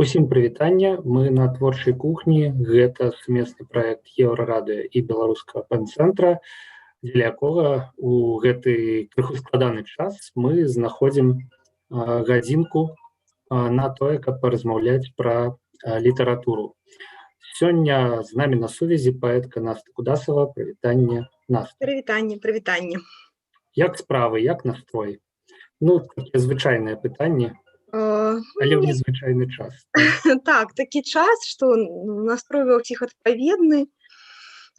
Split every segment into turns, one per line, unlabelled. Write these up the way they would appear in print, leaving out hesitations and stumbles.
Усім прывітанне, мы на творчай кухні, гэта сумесны праект Еўрарадыё і беларускага пэн-цэнтра, дзеля якога у гэты крыху складаны час мы знаходзім гадзінку на тое, каб паразмаўляць пра літаратуру. Сёння з намі на сувязі паэтка Наста Кудасава. Прывітанне, Наста.
Прывітанне.
Як справы, як настрой? Ну, такія звычайныя пытанні. Але ў незвычайны час.
Так, такі час, што настрой ва ўсіх адпаведны.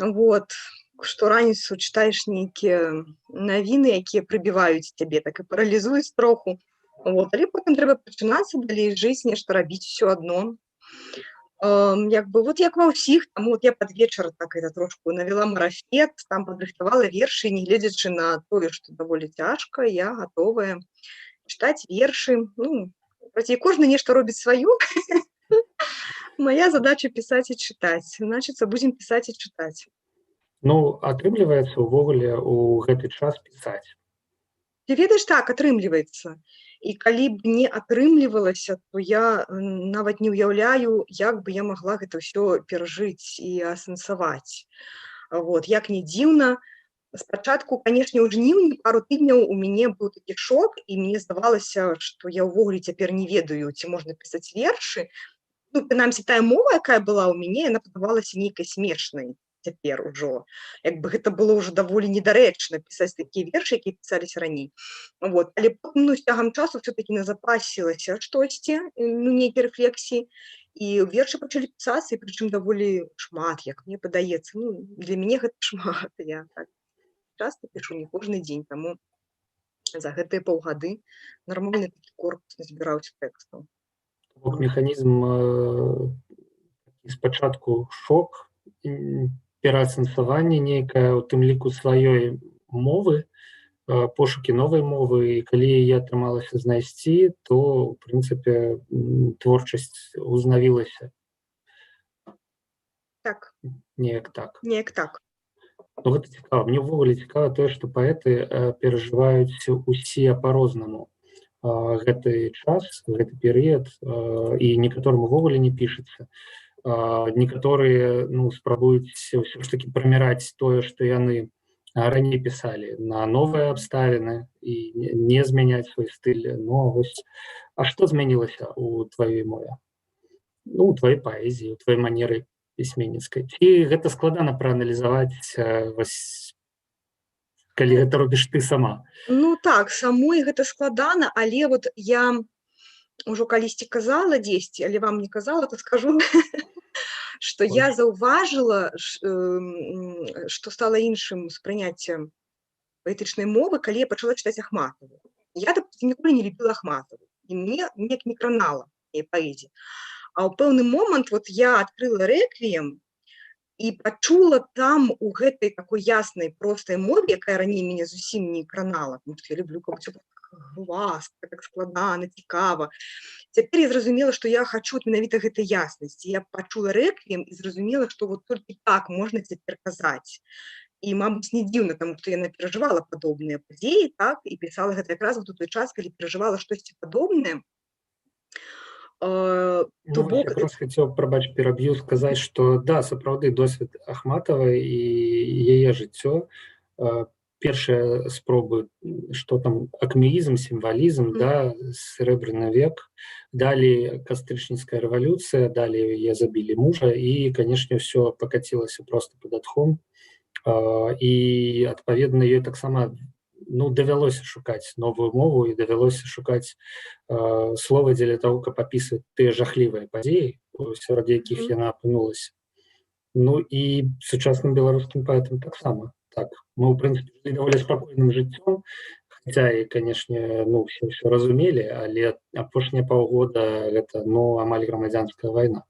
Што раніцу чытаеш нейкія навіны, якія прыбіваюць цябе, так і паралізуюць троху. Але потым трэба пачынацца далей жыць, нешта рабіць усё адно. Як ва ўсіх, таму я пад вечар так трошку навяла марафет, там падрыхтавала вершы, не гледзячы на тое, што даволі цяжка, я гатовая чытаць вершы. Праці кожны нешта робіць сваё. Мая задача пісаць і чытаць. Значыцца, будзем пісаць і чытаць.
Ну, атрымліваецца ўвогуле ў гэты час пісаць?
Ты ведаеш, так, атрымліваецца. І калі б не атрымлівалася, то я нават не ўяўляю, як бы я магла гэта ўсё перажыць і асэнсаваць. Як не дзіўна, спачатку, канешне, ў жніўні пару тыдняў у мяне быў такі шок, і мне здавалася, што я ўвогуле цяпер не ведаю, ці можна пісаць вершы. Прынамсі, тая мова, якая была ў мяне, яна падавалася нейкай смешнай цяпер ужо. Як бы гэта было ўжо даволі недарэчна пісаць такія вершы, якія пісаліся раней. Але потым, з цягам часу ўсё-такі назапасілася штосьці, нейкія рэфлексіі, і вершы пачалі пісацца, і прычым даволі шмат, як мне падаецца. Для мяне гэта шмат, я так часта пішу, не кожны дзень, таму за гэтыя паўгады нармальны такі корпус назбіраўся тэкстаў.
Механізм спачатку шок, пераасэнсаванне нейкае, у тым ліку сваёй мовы, пошукі новай мовы, і калі яе атрымалася знайсці, то, у прынцыпе, творчасць узнавілася.
Так.
Неяк так.
Неяк так.
Гэта цікава. Мне ўвогуле цікава тое, што паэты перажываюць усе па-рознаму гэты час, гэты перыяд, і некаторым увогуле не пішацца. Некаторыя спрабуюць ўсё ж такі прыміраць тое, што яны раней пісалі, на новыя абставіны і не змяняць свой стыль. А што змянілася ў тваёй мове? У тваёй паэзіі, у тваёй манеры пісьменніцкай. Ці гэта складана прааналізаваць, калі гэта робіш ты сама?
Так, самой гэта складана, але я ўжо калісьці казала дзесьці, але вам не казала, то скажу, што я заўважыла, што стала іншым спрыняццем паэтычнай мовы, калі я пачала чытаць Ахматову. Я, допустим, ніколі не любіла Ахматову, і мне неяк не кранала яе паэзія. А ў пэўны момант я адкрыла рэквіем і пачула там у гэтай такой яснай, простай мове, якая раней мяне зусім не кранала, тому што я люблю, каб усё так гласка, так складана, цікава. Цяпер я зразумела, што я хачу менавіта гэтай яснасці. Я пачула рэквіем і зразумела, што толькі так можна цяпер казаць. І, мабыць, не дзіўна, таму што яна перажывала падобныя падзеі, так, і пісала гэта якраз у той час, калі перажывала штосьці падобнае.
Я якраз хацеў, прабач, пераб'ю, сказаць, што да, сапраўды досвед Ахматавай і яе жыццё, першыя спробы, што там акмеізм, сімвалізм, да, срэбраны век, далей кастрычніцкая рэвалюцыя, далей яе забілі мужа, і, канешне, ўсё пакацілася проста пад адхом. І, адпаведна, ёй таксама давялося шукаць новую мову і давялося шукаць словы дзеля таго, каб апісваць тыя жахлівыя падзеі, сярод якіх яна апынулася. І сучасным беларускім паэтам таксама. Так, мы, ў прынцыпе, жылі даволі спакойным жыццём, хаця і, канешне, ўсё разумелі, але апошнія паўгода гэта, амаль грамадзянская вайна.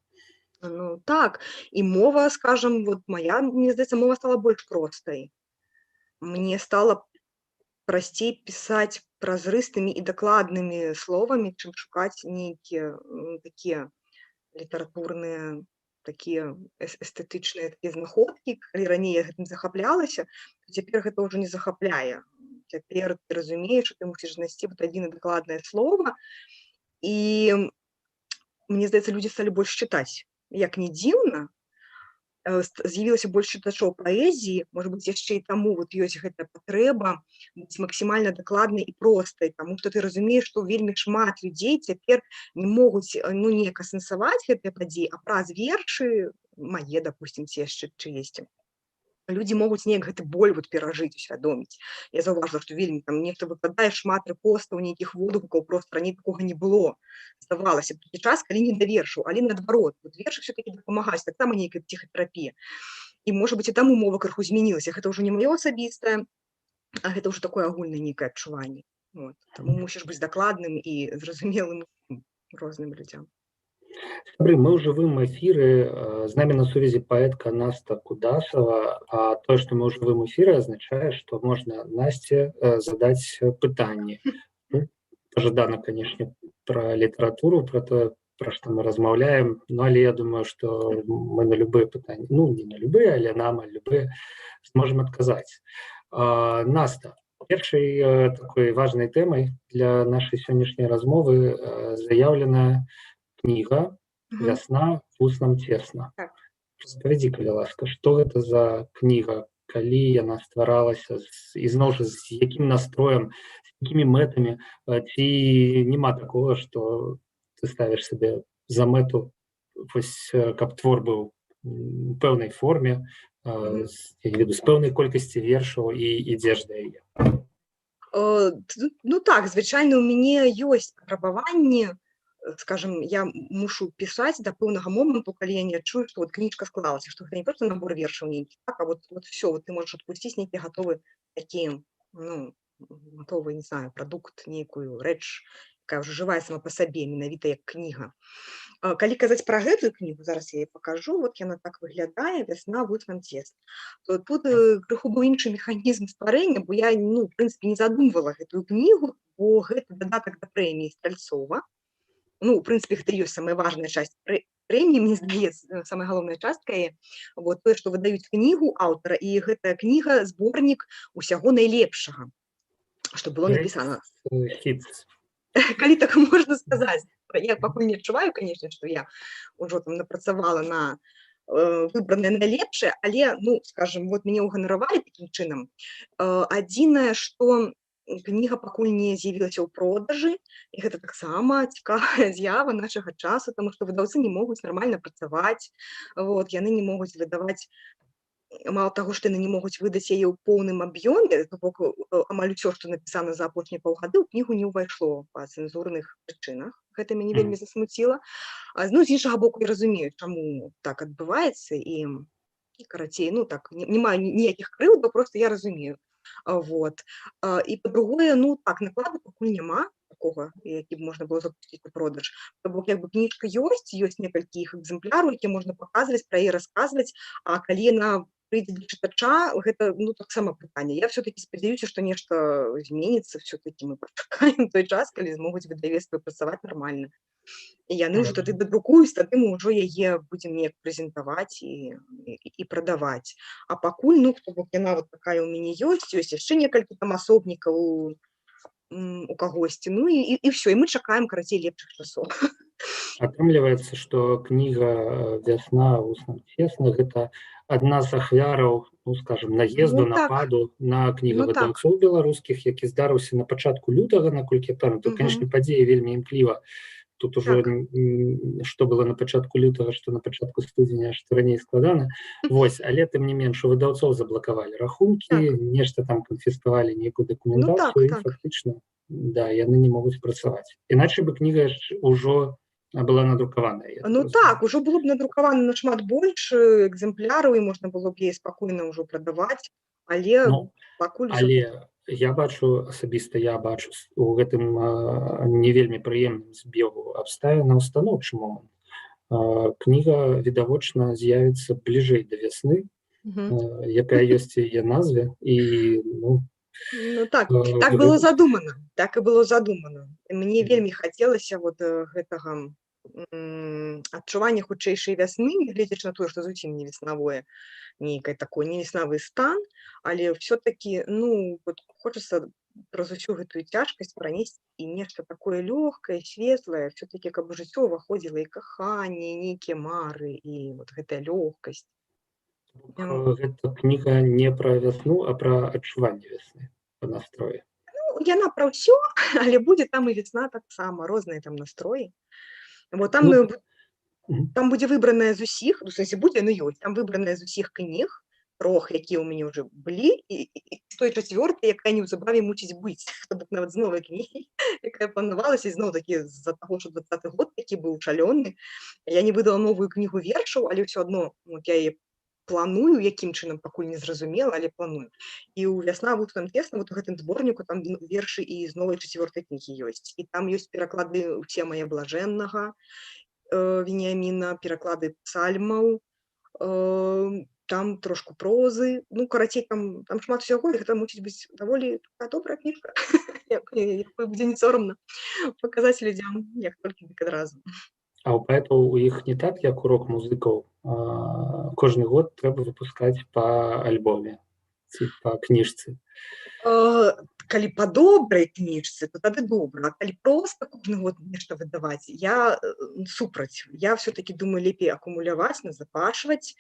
Так, і мова, скажам, моя, мне здаецца, мова стала больш простай. Мне стала прасцей пісаць празрыстымі і дакладнымі словамі, чым шукаць нейкія такія літаратурныя, такія эстэтычныя знаходкі. Калі раней я гэтым захаплялася, то цяпер гэта ўжо не захапляе. Цяпер ты разумееш, што ты мусіш знайсці адзінае дакладнае слова, і мне здаецца, людзі сталі больш чытаць. Як не дзіўна, з'явілася больш чытачоў паэзіі, можа быць, яшчэ і таму вот ёсць гэтая патрэба быць максімальна дакладнай і простай, таму што ты разумееш, што вельмі шмат людзей цяпер не могуць неяк асэнсаваць гэтыя падзеі, а праз вершы мае, дапусцім, ці яшчэ чыесьці, людзі могуць неяк гэты боль вот перажыць, усвядоміць. Я заўважыла, што вельмі там нехта выкладае шмат рэпостаў, нейкіх водгукаў, проста раней такога не было. Здавалася б, такі час, калі не да вершаў, але наадварот, вот вершы все-таки дапамагаюць, таксама нейкая псіхатэрапія. І, можа быць, і таму мова крыху змянілася. Гэта ўжо не маё асабістае, а гэта ўжо такое агульнае нейкае адчуванне. Вот. Таму мусіш быць дакладным і зразумелым розным людзям.
Сябры, мы ў жывым эфіры, з намі на сувязі паэтка Наста Кудасова, а тое, што мы ў жывым эфіры, азначае, што можна Насце задаць пытанні. Ну, пажадана, канешне, пра літаратуру, пра тое, пра што мы размаўляем, ну, але я думаю, што мы на любыя пытанні, ну, не на любыя, але на амаль любыя, зможам адказаць. Наста, першай такой важнай тэмай для нашай сённяшняй размовы заяўлена кніга «Вясна вуснам цесна». Распавядзі, калі ласка, што гэта за кніга, калі яна стваралася, і зноў жа з якім настроем, з якімі мэтамі, ці няма такога, што ты ставіш сабе за мэту, каб твор быў у пэўнай форме, з пэўнай колькасці вершаў і ідзеш да яе?
Ну так, звычайна, у мяне ёсць патрабаванні, скажем, я мушу пісаць да пэўнага моманту, калі я не адчую, што вот кніжка склалася, што гэта не проста набор вершаў нейкі, так, а вот все, вот ты можаш адпусціць нейкі гатовы такі, ну, гатовы, не знаю, прадукт, нейкую рэч, якая ўжо жывая сама па сабе, менавіта як кніга. Калі казаць пра гэтую кнігу, зараз я яе пакажу, вот яна так выглядае, «Вясна вуснам цесна». То тут крыху быў іншы механізм стварэння, бо я, ну, в прынцыпе, не задумвала гэтую кнігу, бо гэта дадатак да прэміі Стральцова. Ну, в прынцыпе, гэта ёсць самая важная часть прэміі, мне здаецца, самая галоўная частка яе, вот, тое, што выдаюць кнігу аўтара, і гэтая кніга зборнік усяго найлепшага, што было напісана. Калі так можна сказаць. Я пакуль не адчуваю, канешне, што я ўжо там напрацавала на выбранае найлепшае, але, ну, скажем, вот мяне ўганаравалі такім чынам. Адзінае, што кніга пакуль не з'явілася ў продажы, і гэта таксама цікавая з'ява нашага часу, таму што выдаўцы не могуць нармальна працаваць, вот, яны не могуць выдаваць, мало таго, што яны не могуць выдаць яе ў поўным аб'ёме, то бок амаль усё, што напісана за апошнія паўгады, ў кнігу не ўвайшло па цэнзурных прычынах. Гэта мяне вельмі засмуціла. Ну, з іншага боку, я разумею, чаму так адбываецца, і карацей, ну так, не маю ніякіх крыўдаў, просто я разумею. Вот. І па-другое, ну так, накладу пакуль няма такога, які б можна было запусціць у продаж. То бок, як бы кніжка ёсць некалькі іх экземпляраў, які можна паказваць, пра яе расказваць, а калі яна прыйдзе да чытача, гэта, ну, таксама пытанне. Я все-таки спадзяюся, што нешта зменіцца, все-таки мы пачакаем той час, калі змогуць выдавецтвы працаваць нармальна. І яны ўжо тады дадрукуюць, тады мы ўжо яе будзем неяк прэзентаваць і прадаваць. А пакуль, ну, то бок яна вот такая ў мяне ёсць яшчэ некалькі там асобнікаў у кагосьці, ну і все, і мы чакаем, карацей, лепшых часоў.
Атрымліваецца, што кніга «Вясна вуснам цесна» гэта адна з ахвяраў, ну, скажем, наезду, нападу на кнігавыдаўцоў беларускіх, які здарыўся на пачатку лютага, наколькі я памятаю. Канешне, падзеі вельмі імкліва. Тут ужо што было на пачатку лютага, што на пачатку студзеня, што раней складана. Вось, але тым не менш, у выдаўцоў заблакавалі рахункі, нешта там канфіскавалі нейкую дакументацыю, і фактычна, да, яны не могуць працаваць. Іначай бы кніга ўжо была надрукаваная.
Ну так, ужо было б надрукавана нашмат больш экземпляраў, і можна было б яе спакойна ўжо прадаваць, але пакуль...
Але я бачу, асабіста я бачу у гэтым не вельмі прыемным збегу абставінаў станоўчы момант. Кніга, відавочна, з'явіцца бліжэй да вясны, якая ёсць яе назве, і, ну...
Ну так, так было задумана, так і было задумана. Мне вельмі хацелася вот гэтага адчування хутчэйшай вясны, гледзячы на тое, што зусім не веснавое, нейкае такое, не веснавы стан, але все-таки, ну, вот хочется праз усю гэтую цяжкасць пранесці і нешта такое лёгкае, светлае, все-таки каб у жыццё ўваходзіла і каханне, і нейкія мары, і вот гэтая лёгкасць.
Гэта кніга не пра вясну, а пра адчуванне вясны па настроі.
Ну, яна пра ўсё, але будзе там і весна таксама, розныя там настроі. Вот там,
Ну, мгм.
там будзе выбраная з усіх, ну, в сэнсе будзе, ну ёсць, там выбраная з усіх кніг, 3, якія ў мяне ўжо былі, і з той 4-й, якая неўзабаве мусіць быць, то бок нават з новай кнігі, якая планавалася, і зноў-такі з-за таго, што 20-й год такі быў шалёны. Я не выдала новую кнігу вершаў, але ўсё адно вот я яе планую, якім чынам, пакуль не зразумела, але планую. І ў «Вясна вудкам песна», вот у гэтым зборніку там вершы і з новай 4-й кнігі ёсць. І там ёсць пераклады «Цемая блажэннага» Веніаміна, пераклады псальмаў, там трошку прозы, ну, карацей, там шмат усяго, і гэта мусіць быць даволі такая добрая кніжка, якую будзе не сорамна паказаць людзям, як толькі дык адразу.
А ў паэтаў у іх не так, як у рок-музыкаў. Кожны год трэба выпускаць па альбоме ці па кніжцы.
Калі па добрай кніжцы, то тады добра, а калі проста кожны год нешта выдаваць, я супраць. Я все-таки думаю, лепей акумуляваць, назапашваць,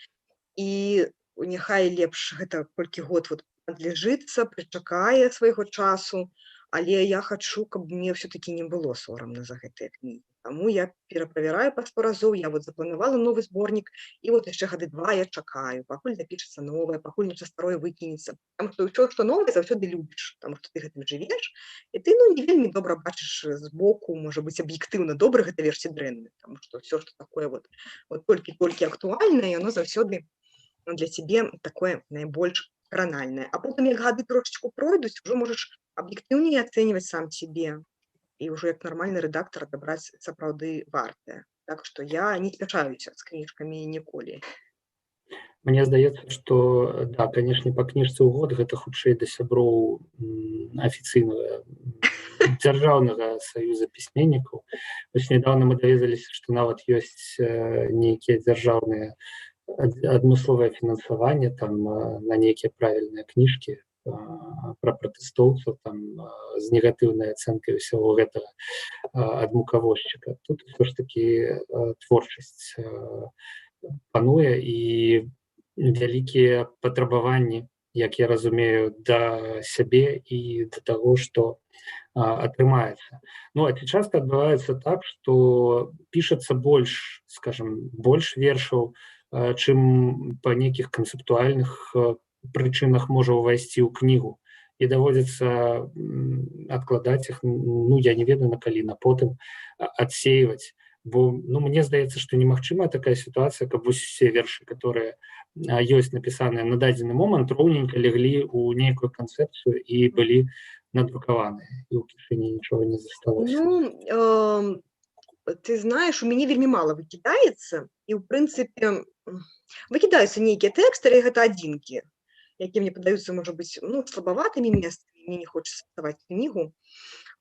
і няхай лепш гэта колькі год вот адлежыцца, прычакае свайго часу, але я хачу, каб мне все-таки не было сорамна за гэтыя кнігі. Таму я пераправяраю па 100 разоў, я вот запланавала новы зборнік, і вот яшчэ гады 2 я чакаю, пакуль напішацца новае, пакуль нешта старое выкінецца. Таму што ўсё, што новае, заўсёды любіш, таму што ты гэтым жывеш, і ты, ну, не вельмі добра бачыш збоку, можа быць, аб'ектыўна добры гэта верш ці дрэнны, таму што ўсё, што такое вот толькі актуальнае, яно заўсёды для цябе такое найбольш кранальнае. А потым, як гады трошечку пройдуць, ужо можаш аб'ектыўней ацэньваць сам сябе, і ўжо як нармальны рэдактар адабраць сапраўды вартае. Так што я не спяшаюся з кніжкамі ніколі.
Мне здаецца, што да, канешне, па кніжцы ў год гэта хутчэй да сяброў афіцыйнага дзяржаўнага саюза пісьменнікаў. Вось нядаўна мы даведаліся, што нават ёсць нейкія дзяржаўныя адмысловае фінансаванне там на нейкія правільныя кніжкі пра пратэстоўцаў там з негатыўнай ацэнкай усяго гэтага ад мукавозчыка. Тут ўсё ж такі творчасць пануе і вялікія патрабаванні, як я разумею, да сябе і да таго, што атрымаецца. Ну, а ці часта адбываецца так, што пішацца больш, скажем, больш вершаў, чым па нейкіх канцэптуальных прычынах можа ўвайсці ў кнігу, і даводзіцца адкладаць іх, ну, я не ведаю на калі, на потым адсеиваць. Бо, ну, мне здаецца, што немагчымая такая сітуацыя, каб усе вершы, которые ёсць напісаныя на дадзены момант, роўненька леглі ў нейкую канцэпцыю і былі надрукаваныя, і ў кішэні нічога не засталося.
Ну, ты знаеш, у мяне вельмі мала выкідаецца, і ў прынцыпе выкідаюцца нейкія тэксты, але гэта адзінкі, якія мне падаюцца, можа быць, ну, слабаватымі месцамі, мне не хочацца псаваць кнігу.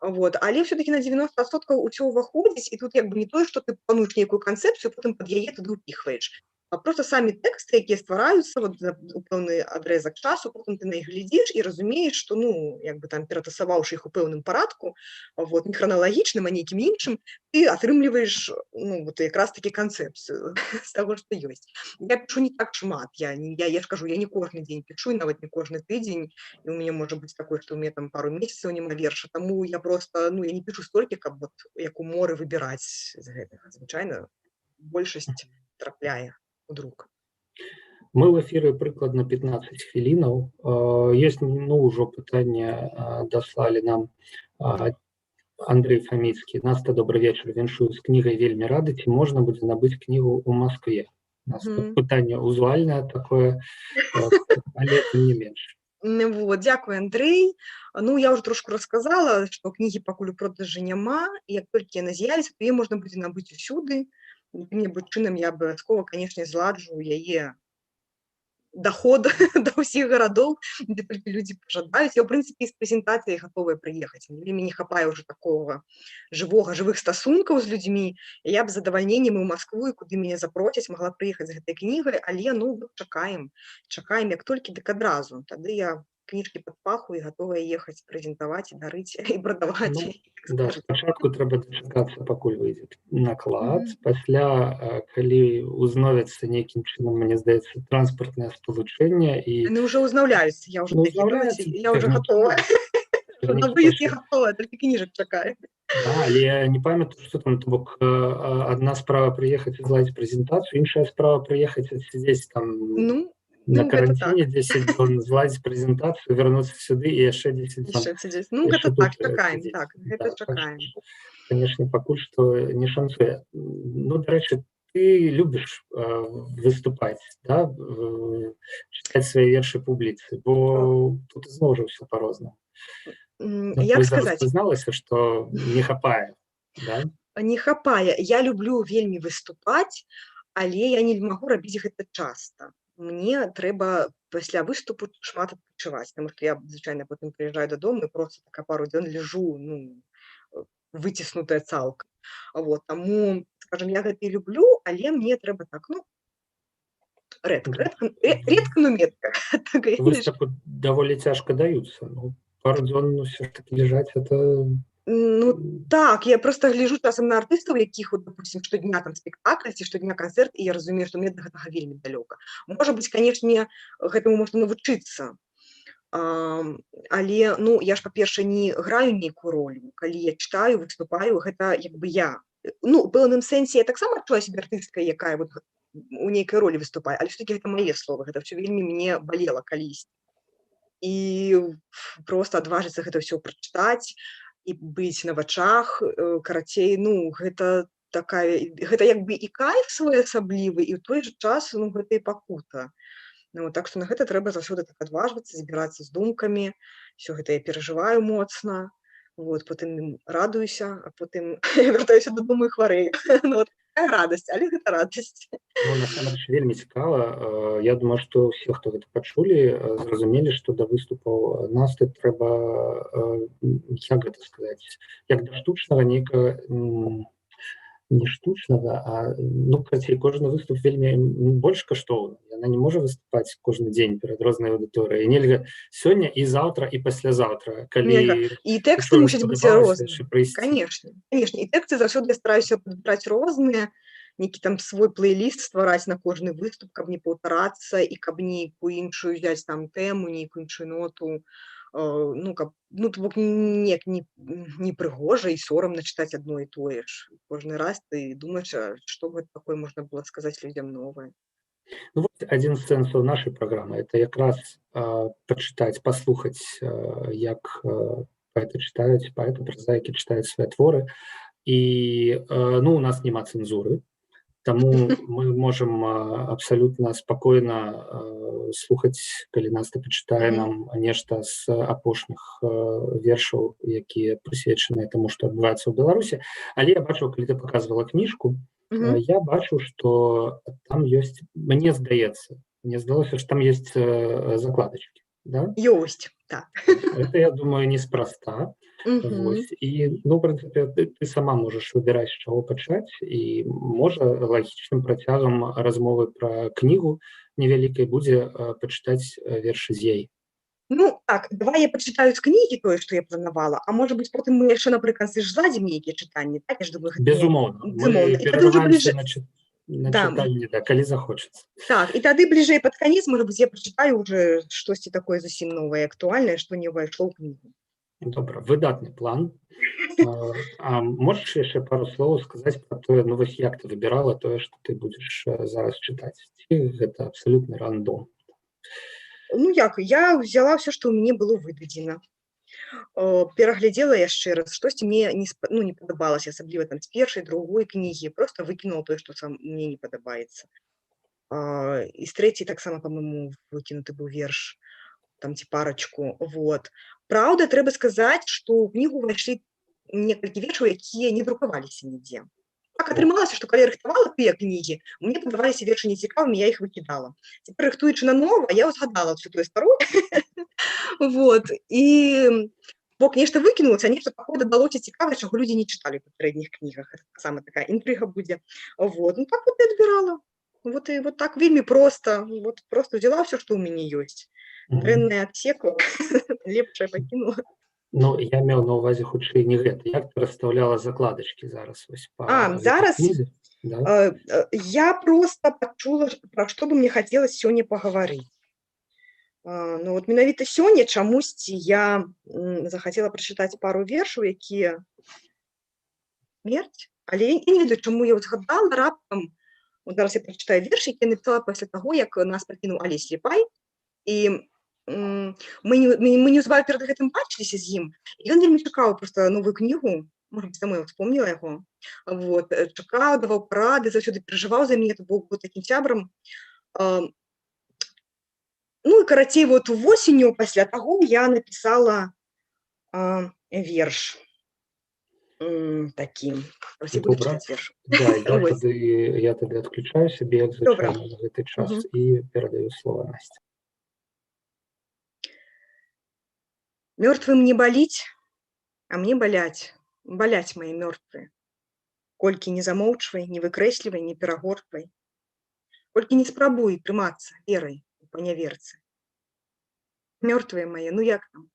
Вот. Але все-таки на 90% усё ўваходзіць, і тут як бы не тое, што ты плануеш нейкую канцэпцыю, потым пад яе туды ўпіхваеш. А просто самі тэксты, якія ствараюцца вот, у пэўны адрэзак часу, потым ты на іх глядзіш і разумееш, што, ну, як бы там ператасаваўшы іх у пэўным парадку, вот, не храналагічным, а нейкім іншым, ты атрымліваеш, ну, вот, якраз такі канцэпцыю з таго, што ёсць. Я пішу не так шмат, я ж кажу, я не кожны дзень пішу, і нават не кожны тыдзень, і у мяне можа быць такое, што ў мяне там пару месяцаў няма верша, таму я просто, ну, я не пішу столькі, каб вот, як у моры выбіраць з гэтага. Звычайна большасць трапляе у друк.
Мы ў эфіры прыкладна 15 хвілінаў. Ёсць, ну, ўжо пытанне даслалі нам. Андрей Фаміцкі. Наста, добры вечар. Віншую з кнігай, вельмі рады. Ці можна будзе набыць кнігу ў Маскве? Пытанне узвальнае такое, але тым не менш.
Вот, дзякуй, Андрэй. Ну, я ўжо трошку расказала, што кнігі пакуль у продажы няма, і як толькі яны з'явіцца, то яе можна будзе набыць усюды. Якім-небудзь чынам я абавязкова, канешне, зладжу яе доход до ўсіх гарадоў, дзе толькі людзі пажадаюць. Я, ў прынцыпе, з прэзентацыяй гатовая прыехаць. Мне не хапае ўжо такога жывых стасункаў з людзьмі. Я б з задавальненнем і ў Маскву, і куды мяне запросяць, магла прыехаць з гэтай кнігай, але, ну, чакаем, як толькі, дык адразу. Тады я кніжкі пад паху і гатовая ехаць прэзентаваць і дарыць і прадаваць,
Ну,
як
да,
скажаце.
спачатку трэба дачакацца, пакуль выйдзе наклад.
Мгм.
Пасля, калі узновяцца нейкім чынам, мне здаецца, транспартнае спалучэнне і
Яны ўжо ўзнаўляюцца, я ўжо такі, думаеце,
узнаўляецца
я ўжо гатовая. На
цягнікі
выезд не
пайшлі.
гатовая, толькі кніжак чакаю.
Да, але я не памятаю, што там, то бок, адна справа прыехаць і зладзіць прэзентацыю, іншая справа прыехаць адсядзець там
Ну,
на
гэта так.
каранціне 10 дзён, зладзіць прэзентацыю, вярнуцца сюды і яшчэ 10 дзён
Яшчэ сядзець. Ну,
яшчэ
гэта
тут
так, чакаем,
сядзець.
так, гэта
Да, так
чакаем.
што, канешне, пакуль што не шанцуе. Ну, дарэчы, ты любіш выступаць, да? Чытаць свае вершы публіцы, бо тут зноў жа ўсё па-рознаму. Ну,
Як
вось зараз
сказаць,
прызналася, што не хапае, да?
не хапае. Я люблю вельмі выступаць, але я не магу рабіць гэта часта. Мне трэба пасля выступу шмат адпачываць, таму што я звычайна потым прыязджаю дадому і проста така пару дзён лежу, ну, выціснутая цалкам. Вот, таму, скажам, я гэта і люблю, але мне трэба так, ну, редка, но метка. Так, ведаеш?
Выступы даволі цяжка даюцца. Ну, пару дзён ўсё ж такі ляжаць, это
Ну, так, я просто гляжу часам на артыстаў, якіх, от, допустим, штодня там спектакль ці штодня канцэрт, і я разумею, што мне да гэтага вельмі далёка. Можа быць, канешне, гэтаму можна навучыцца. Але, ну, я ж, па-перша, не граю нейкую ролю. Калі я чытаю, выступаю, гэта як бы я. Ну, у пэўным сэнсе я таксама адчуваю сябе артысткай, якая вот у нейкай ролі выступае, але ўсё-такі гэта мае словы, гэта ўсё вельмі мне балела калісьці. І проста адважыцца гэта ўсё прачытаць і быць на вачах, карацей, ну, гэта гэта як бы і кайф своеасаблівы, і ў той жа час, ну, гэта і пакута. Ну, так што на гэта трэба заўсёды так адважвацца, збірацца з думкамі, ўсё гэта я перажываю моцна, вот, потым радуюся, а потым вяртаюся дадому і хварэю. Ну, вот такая радасць, але гэта радасць.
ну, насамрэч вельмі цікава. Я думаю, што ўсе, хто гэта пачулі, зразумелі, што да выступаў настрой трэба, як гэта сказаць, як да штучнага нейкага, не штучнага, а, ну, карацей, кожны выступ вельмі больш каштоўны. Яна не можа выступаць кожны дзень перад рознай аўдыторыяй. Нельга сёння і заўтра і паслязаўтра,
Нельга.
калі
І тэксты
чуеш,
мусяць быць
спадабалася,
розныя.
яшчэ прыйсці.
Канешне, канешне. І тэксты заўсёды я стараюся падбіраць розныя, нейкі там свой плейліст ствараць на кожны выступ, каб не паўтарацца і каб нейкую іншую взяць там тэму, нейкую іншую ноту. Ну, каб, ну, то бок не прыгожа і сорамна чытаць адно і тое ж. Кожны раз ты думаеш, што гэта такое можна было сказаць людзям новае.
Ну, вот адзін з сэнсаў нашай праграмы это якраз пачытаць, паслухаць, як паэты чытаюць, паэты, празаікі чытаюць свае творы. І ну, у нас няма цэнзуры, таму мы можам абсалютна спакойна слухаць, калі Наста пачытае нам нешта з апошніх вершаў, якія прысвечаныя таму, што адбываецца ў Беларусі. Але я бачыў, калі ты паказвала кніжку, я бачу, што там ёсць, мне здалося, што там ёсць закладачкі, да?
Ёсць, так.
Это, я думаю, неспроста. Вось. І, ну, в прынцыпе, ты сама можаш выбіраць, з чаго пачаць, і можа лагічным працягам размовы пра кнігу невялікай будзе пачытаць вершы з яе.
Ну, так, давай я пачытаю з кнігі тое, што я планавала, а можа быць, потым мы яшчэ напрыканцы ж зладзім нейкія чытанні, так? Я ж думаю, гэта
Безумоўна. Мы перарываемся на чытанне, да, калі захочацца.
Так, і тады бліжэй пад канец, можа быць, я пачытаю ўжо штосьці такое зусім новае, актуальнае, што не ўвайшло ў кнігу.
Добра, выдатны план. А можаш яшчэ пару слоў сказаць пра тое, ну, вось як ты выбірала тое, што ты будзеш зараз чытаць? Ці гэта абсалютны рандом?
Ну як, я ўзяла ўсё, што ў мяне было выдадзена. Пераглядзела яшчэ раз, штосьці мне не падабалася, асабліва там з першай, другой кнігі, проста выкінула тое, што мне не падабаецца. І з трэцяй таксама, па-мойму, выкінуты быў верш, там ці парачку, вот. Праўда, трэба сказаць, што ў кнігу ўвайшлі некалькі вершаў, якія не друкаваліся нідзе. Так атрымалася, што калі рыхтавала тыя кнігі, мне падаваліся вершы нецікавымі, я іх выкідала. Цяпер, рыхтуючы на нова, я ўзгадала ўсю тую старую. Вот. І бок нешта выкінулася, а нешта такое дадалося цікавае, чаго людзі не чыталі ў папярэдніх кнігах. Гэта таксама такая інтрыга будзе. Вот. Ну так вот і адбірала. Вот і вот так вельмі проста. Вот просто взяла ўсё, што ў мяне ёсць. дрэннае адсекла, лепшае пакінула.
Ну, я меў на ўвазе хутчэй не гэта. Як ты расстаўляла закладачкі зараз вось па гэтай
Зараз
кнізе? Да?
я просто пачула, пра што бы мне хацелася сёння пагаварыць. Ну, от менавіта сёння чамусьці я захацела прачытаць пару вершаў, якія смерць, але я не ведаю, чаму я згадала раптам. Вот зараз я прачытаю верш, які я напісала пасля таго, як нас пакінуў Алесь Сліпай, і мы неўзабаве перад гэтым бачыліся з ім, і ён вельмі чакаў проста новую кнігу, можа быць, таму я вспомнила яго, вот, чакаў, даваў парады, заўсёды перажываў за мяне, то быў такім сябрам. Ну і карацей, вот восенню пасля таго я напісала верш такі. Ось я буду чытаць верш.
Да, я тады адключаю сябе, як звычайна, на гэты час і перадаю слова Насці.
Мёртвым не баліць, а мне баляць мае мёртвыя. Колькі не замоўчвай, не выкрэслівай, не перагортвай. Колькі не спрабуй трымацца верай у паняверцы. Мёртвыя мае, ну як там?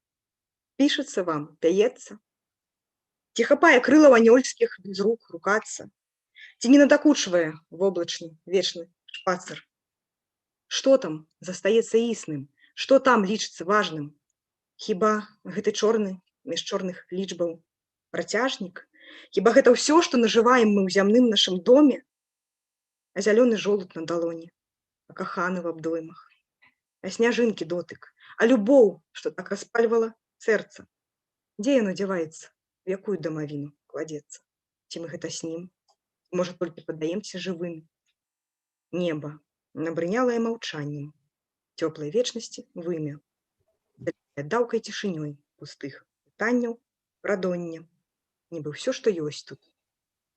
Пішацца вам, пяецца? Ці хапае крылаў анёльскіх без рук рукацца? Ці не надакучвае воблачны, вечны шпацыр? Што там застаецца існым? Што там лічыцца важным? Хіба гэты чорны між чорных лічбаў працяжнік? Хіба гэта ўсё, што нажываем мы ў зямным нашым доме? А зялёны жолуд на далоні, а каханы в абдоймах, а сняжынкі дотык, а любоў, што так распальвала сэрца. Дзе яно дзяваецца, у якую дамавіну кладзецца? Ці мы гэта снім? Можа, толькі паддаемся жывым? Неба набрынялае маўчаннем, цёплай вечнасці вымя, аддаўкай цішынёй пустых пытанняў радоння. Нібы ўсё, што ёсць тут,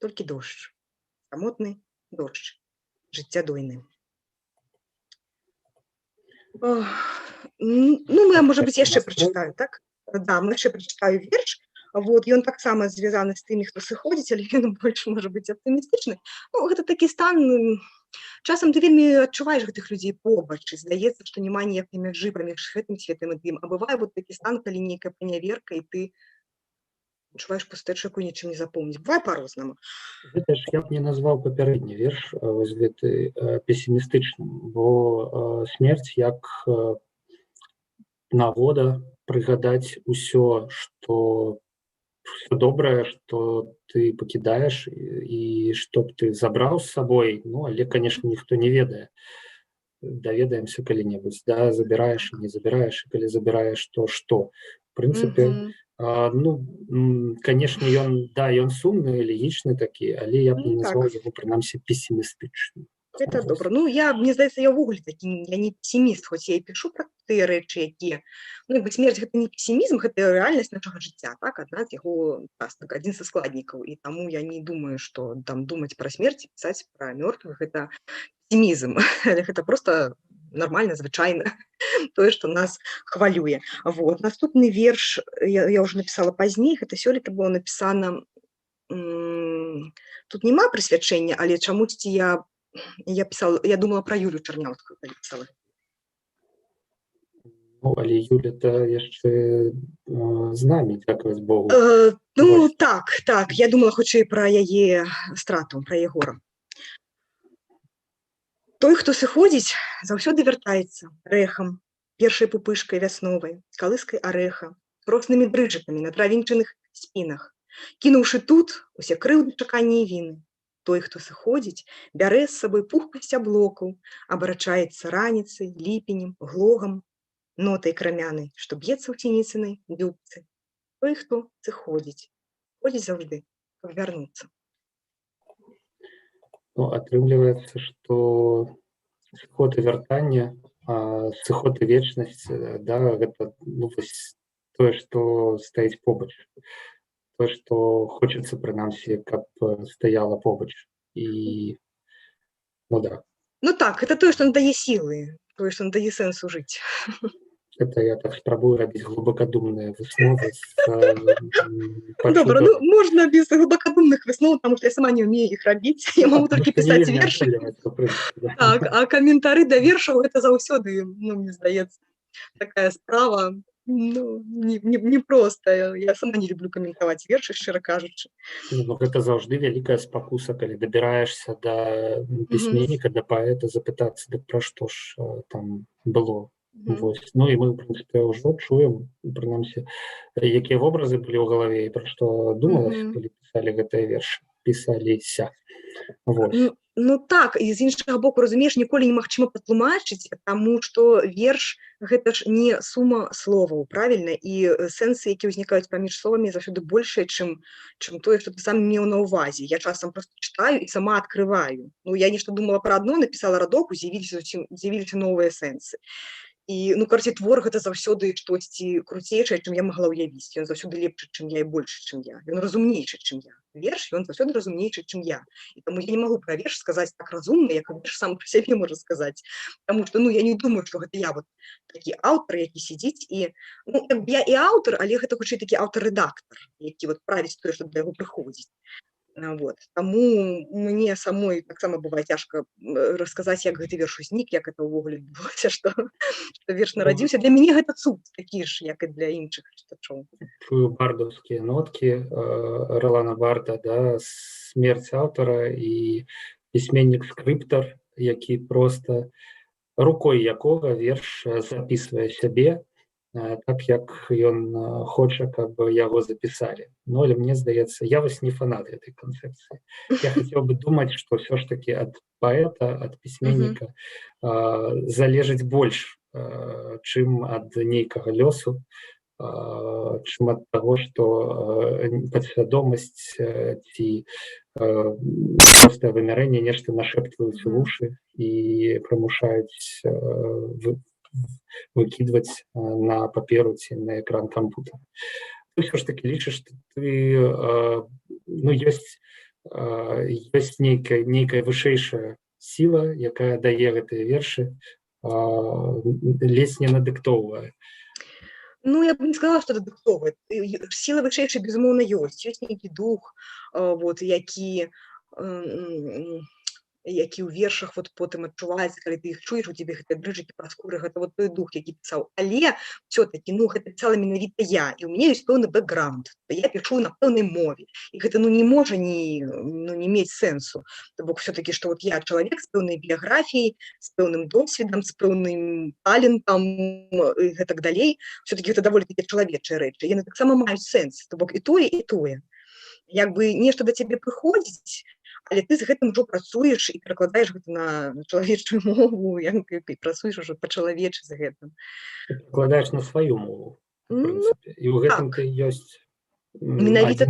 толькі дождж, самотны дождж, жыццядойны. Ну, я, можа быць, яшчэ прачытаю, так? Да, мы яшчэ прачытаю верш. Вот, ён таксама звязаны з тымі, хто сыходзіць, але ён больш, можа быць, аптымістычны. Ну, гэта такі стан, часам ты вельмі адчуваеш гэтых людзей побач, і здаецца, што няма ніякай мяжы паміж гэтым светам і тым. А бывае вот такі стан, калі нейкая паняверка, і ты адчуваеш пустэчу, якую нічым не запомніць. Бывае па-рознаму.
Гэта ж я б не назваў папярэдні верш вось гэты песімістычным, бо смерць як нагода прыгадаць усё, што добрае, што ты пакідаеш і што б ты забраў з сабой, ну, але, канешне, ніхто не ведае. Даведаемся калі-небудзь, да, забіраеш і не забіраеш, і калі забіраеш, то што? В прынцыпе, ну, канешне, ён сумны, элегічны такі, але я б не назваў яго, прынамсі, песімістычным.
Это добра. Ну, мне здаецца, я ўвогуле такі, я не песіміст, хоць я і пішу пра тыя рэчы, якія... Ну, смерць гэта не песімізм, гэта рэальнасць нашага жыцця, так? Адна з яго, адзін са складнікаў. І таму я не думаю, што там думаць пра смерць і пісаць пра мёртвых, гэта песімізм. Але гэта проста нармальна, звычайна, тое, што нас хвалюе. Вот. Наступны верш я ўжо напісала пазней, гэта сёлета было напісана... Тут няма прысвячэння, але чамусьці я думала пра Юлю Чарняўскую, калі пісала.
Ну, але Юля-то яшчэ з намі, дзякаваць Богу.
Ну, так, я думала хутчэй пра яе страту, пра яе гора. Той, хто сыходзіць, заўсёды вяртаецца рэхам, першай пупышкай вясновай, калыскай арэха, роснымі дрыжыкамі на травінчаных спінах, кінуўшы тут усе крыўды, чаканні і віны. Той, хто сыходзіць, бярэ з сабой пухкасць аблокаў, абарачаецца раніцай, ліпенем, глогам, нотай крамянай, што б'ецца ў цініцынай дзюбцы. Той, хто сыходзіць, ходзіць заўжды, каб вярнуцца.
Ну, атрымліваецца, што сыход і вяртанне, сыход і вечнасць, да, гэта, ну, вось тое, што стаіць побач. То, што хочацца, прынамсі, каб стаяла побач. І, ну, да.
Ну, так, это тое, што надае сілы, тое, што надае сэнсу жыць.
Это я так спрабую рабіць глыбакадумныя высновы.
Добра, ну, можна без глыбакадумных высноў, таму што я сама не ўмею іх рабіць. Я магу толькі пісаць вершы. Так, а каментары да вершаў, гэта заўсёды, ну, мне здаецца, такая справа, ну, непростая. Я сама не люблю каментаваць вершы, шчыра кажучы.
Ну, гэта заўжды вялікая спакуса, калі дабіраешся да
Мгм.
пісьменніка, да паэта, запытацца, дык пра што ж там было.
Мгм.
Вось. Ну і мы, ў прынцыпе, ўжо чуем, прынамсі, якія вобразы былі ў галаве і пра што думалася,
Мгм.
калі пісалі гэтыя вершы, пісаліся. Вось.
Ну так, і з іншага боку, разумееш, ніколі немагчыма патлумачыць, таму што верш гэта ж не сума словаў, правільна? І сэнсы, якія ўзнікаюць паміж словамі, заўсёды большыя, чым тое, што ты сам меў на ўвазе. Я часам проста чытаю і сама адкрываю. Ну, я нешта думала пра адно, напісала радок, з'явіліся новыя сэнсы. І, ну, карацей, твор гэта заўсёды штосьці круцейшае, чым я магла ўявіць. Ён заўсёды лепшы, чым я, і большы, чым я. Ён разумнейшы, чым я. Верш, ён заўсёды разумнейшы, чым я. І таму я не магу пра верш сказаць так разумна, як верш сам пра сябе можа сказаць. Таму што, ну, я не думаю, што гэта я вот такі аўтар, які сядзіць і, ну, я і аўтар, але гэта хутчэй такі аўтар-рэдактар, які вот правіць тое, што да яго прыходзіць. Вот. Таму мне самой таксама бывае цяжка расказаць, як гэты верш узнік, як это ўвогуле адбылося, што верш нарадзіўся. Для мяне гэта цуд такі ж, як і для іншых чытачоў.
Чую бардаўскія ноткі Ролана Барта, да, смерць аўтара і пісьменнік-скрыптар, які проста рукой якога верш запісвае сябе так, як ён хоча, каб яго запісалі. Ну, але мне здаецца, я вось не фанат гэтай канцэпцыі. Я хацеў бы думаць, што ўсё ж такі ад паэта, ад пісьменніка залежыць больш, чым ад нейкага лёсу, чым ад таго, што падсвядомасць ці простае вымярэнне нешта нашэптваюць у вушы і прымушаюць выкідваць на паперу ці на экран кампутера. Ты ўсё ж такі лічыш, што ты, ну, ёсць нейкая вышэйшая сіла, якая дае гэтыя вершы, ледзь не надыктоўвае.
Ну, я б не сказала, што дадатковая. Сіла вышэйшая, безумоўна, ёсць. Ёсць нейкі дух, вот, які ў вершах вот потым адчуваецца, калі ты іх чуеш, у цябе гэтыя дрыжыкі праз скуры, гэта вот той дух, які пісаў. Але ўсё-такі, ну, гэта пісала менавіта я, і ў мяне ёсць пэўны бэкграунд. Я пішу на пэўнай мове, і гэта, ну, не можа не мець сэнсу. То бок ўсё-такі, што вот я чалавек з пэўнай біяграфіяй, з пэўным досведам, з пэўным талентам і гэтак далей. Ўсё-такі гэта даволі такі чалавечыя рэчы. Яны таксама маюць сэнс. То бок і тое, і тое. Як бы нешта да цябе прыходзіць, але ты з гэтым ужо працуеш і перакладаеш гэта на чалавечую мову, і працуеш ужо па-чалавечы з гэтым.
Перакладаеш на сваю мову, у прынцыпе. І ў гэтым ты ёсць
Менавіта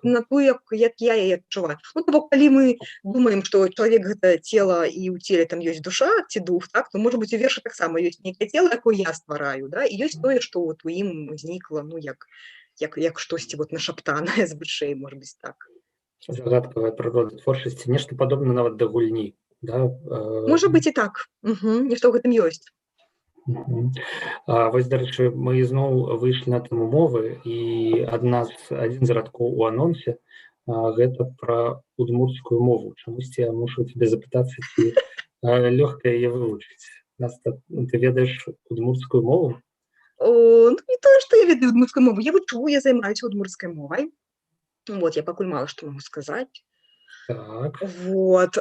на тую, як я яе адчуваю. Ну, то бок, калі мы думаем, што чалавек гэта цела і ў целе там ёсць душа ці дух, так, то, можа быць, у вершы таксама ёсць нейкае цела, якое я ствараю, да, і ёсць тое, што вот у ім узнікла, ну, як штосьці вот нашаптанае з вышэй, можа быць, так.
Загадкавая прырода творчасці, нешта падобна нават да гульні, да?
Можа быць і так. Нешта ў гэтым ёсць.
Вось, дарэчы, мы зноў выйшлі на тэму мовы, і адзін з радкоў у анонсе гэта пра удмурцкую мову. Чамусьці я мушу цябе запытацца, ці лёгка яе вывучыць. Ты ведаеш удмурцкую мову?
Ну, не тое, што я ведаю удмурцкую мову. Я вучу, я займаюся удмурцкай мовай. Вот, я пакуль мала што магу сказаць.
Так.
Вот,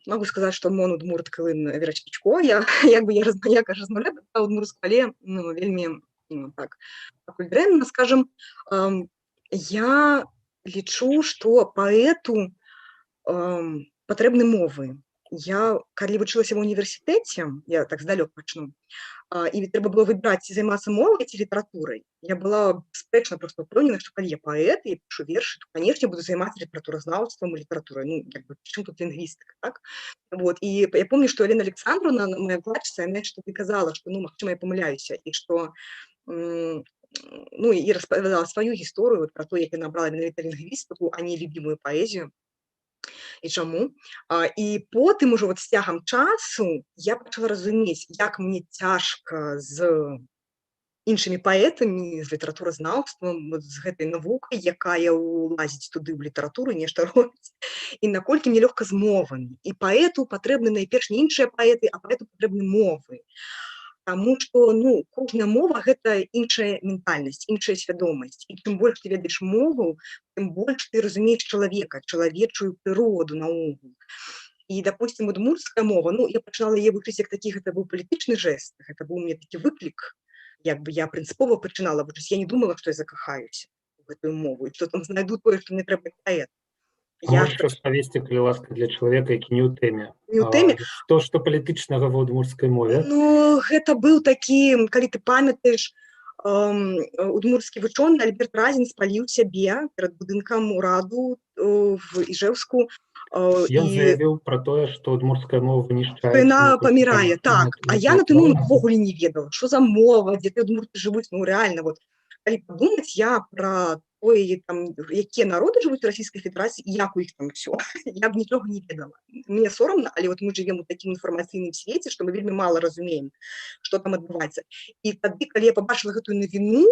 могу сказаць, што мон удмурт кылын верачпічко. Я размаўляю па-удмурцку, але, ну, вельмі, ну, так, пакуль дрэнна, скажам. Я лічу, што паэту патрэбны мовы. Я, калі вучылася ва ўніверсітэце, я так здалёк пачну, і трэба было выбраць, ці займацца мовай ці літаратурай. Я была бясспрэчна проста ўпэўнена, што калі я паэт і пішу вершы, то, канешне, буду займацца літаратуразнаўствам і літаратурай. Ну, як бы, чым тут лінгвістыка, так? Вот, і я помню, што Алена Александровна, моя выкладчыца, яна што ты казала, што, ну, магчыма, я памыляюся, і што, ну, і распавядала сваю гісторыю пра то, як яна брала менавіта лінгвістыку, а не любімую паэзію. І чаму? І потым ужо вот з цягам часу я пачала разумець, як мне цяжка з іншымі паэтамі, з літаратуразнаўствам, з гэтай навукай, якая ўлазіць туды ў літаратуру, нешта робіць, і наколькі мне лёгка з мовамі. І паэту патрэбны найперш не іншыя паэты, а паэту патрэбны мовы. Таму што ну кожная мова гэта іншая ментальнасць, іншая свядомасць. І чым больш ты ведаеш мову, тым больш ты разумееш чалавека, чалавечую прыроду наогул. І допустим удмуртская мова, ну я пачынала яе вучыць як такі, гэта быў палітычны жэст, гэта быў мне такі выклік, як бы я прынцыпова пачынала вучыць, я не думала, што я закахаюся у гэтую мову, і што там знайду тое, што мне трэба для паэта. Я
Можаш распавесці, калі ласка, для чалавека, які не ў тэме.
не ў тэме.
Што палітычнага ва ўдмурцкай мове?
Ну, гэта быў такі, калі ты памятаеш, удмурцкі вучоны Альберт Разін спаліў сябе перад будынкам ураду в Іжэўску.
Ён заявіў пра тое, што удмурцкая мова вынішчаецца.
Яна памірае, так. А я на той момант увогуле не ведала, што за мова, дзе ты удмурты жывуць, ну рэальна, вот. Калі падумаць, я пра тое, там, якія народы жывуць у Расійскай Федэрацыі, і як у іх там усё, я б нічога не ведала. Мне сорамна, але вот мы жывем у такім інфармацыйным свеце, што мы вельмі мала разумеем, што там адбываецца. І тады, калі я пабачыла гэтую навіну,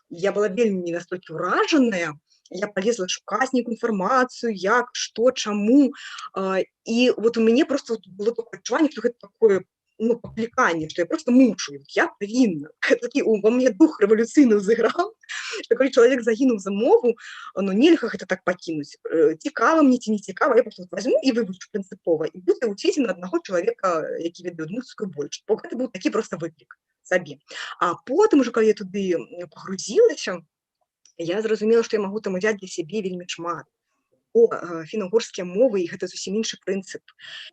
я была вельмі настолькі ўражаная, я полезла шукаць нейкую інфармацыю, як, што, чаму. І вот у мяне просто было такое адчуванне, што гэта такое ну, пакліканне, што я просто мушу, я павінна. Такі ува мне дух рэвалюцыйны ўзыграў, што калі чалавек загінуў за мову, ну нельга гэта так пакінуць. Цікава мне ці не цікава, я просто возьму і вывучу прынцыпова, і буду вучыць на аднаго чалавека, які ведае удмурцкую больш. Бо гэта быў такі просто выклік сабе. А потым ужо, калі я туды пагрузілася, я зразумела, што я магу там узяць для сябе вельмі шмат. Фіна-угорскія мовы, і гэта зусім іншы прынцып.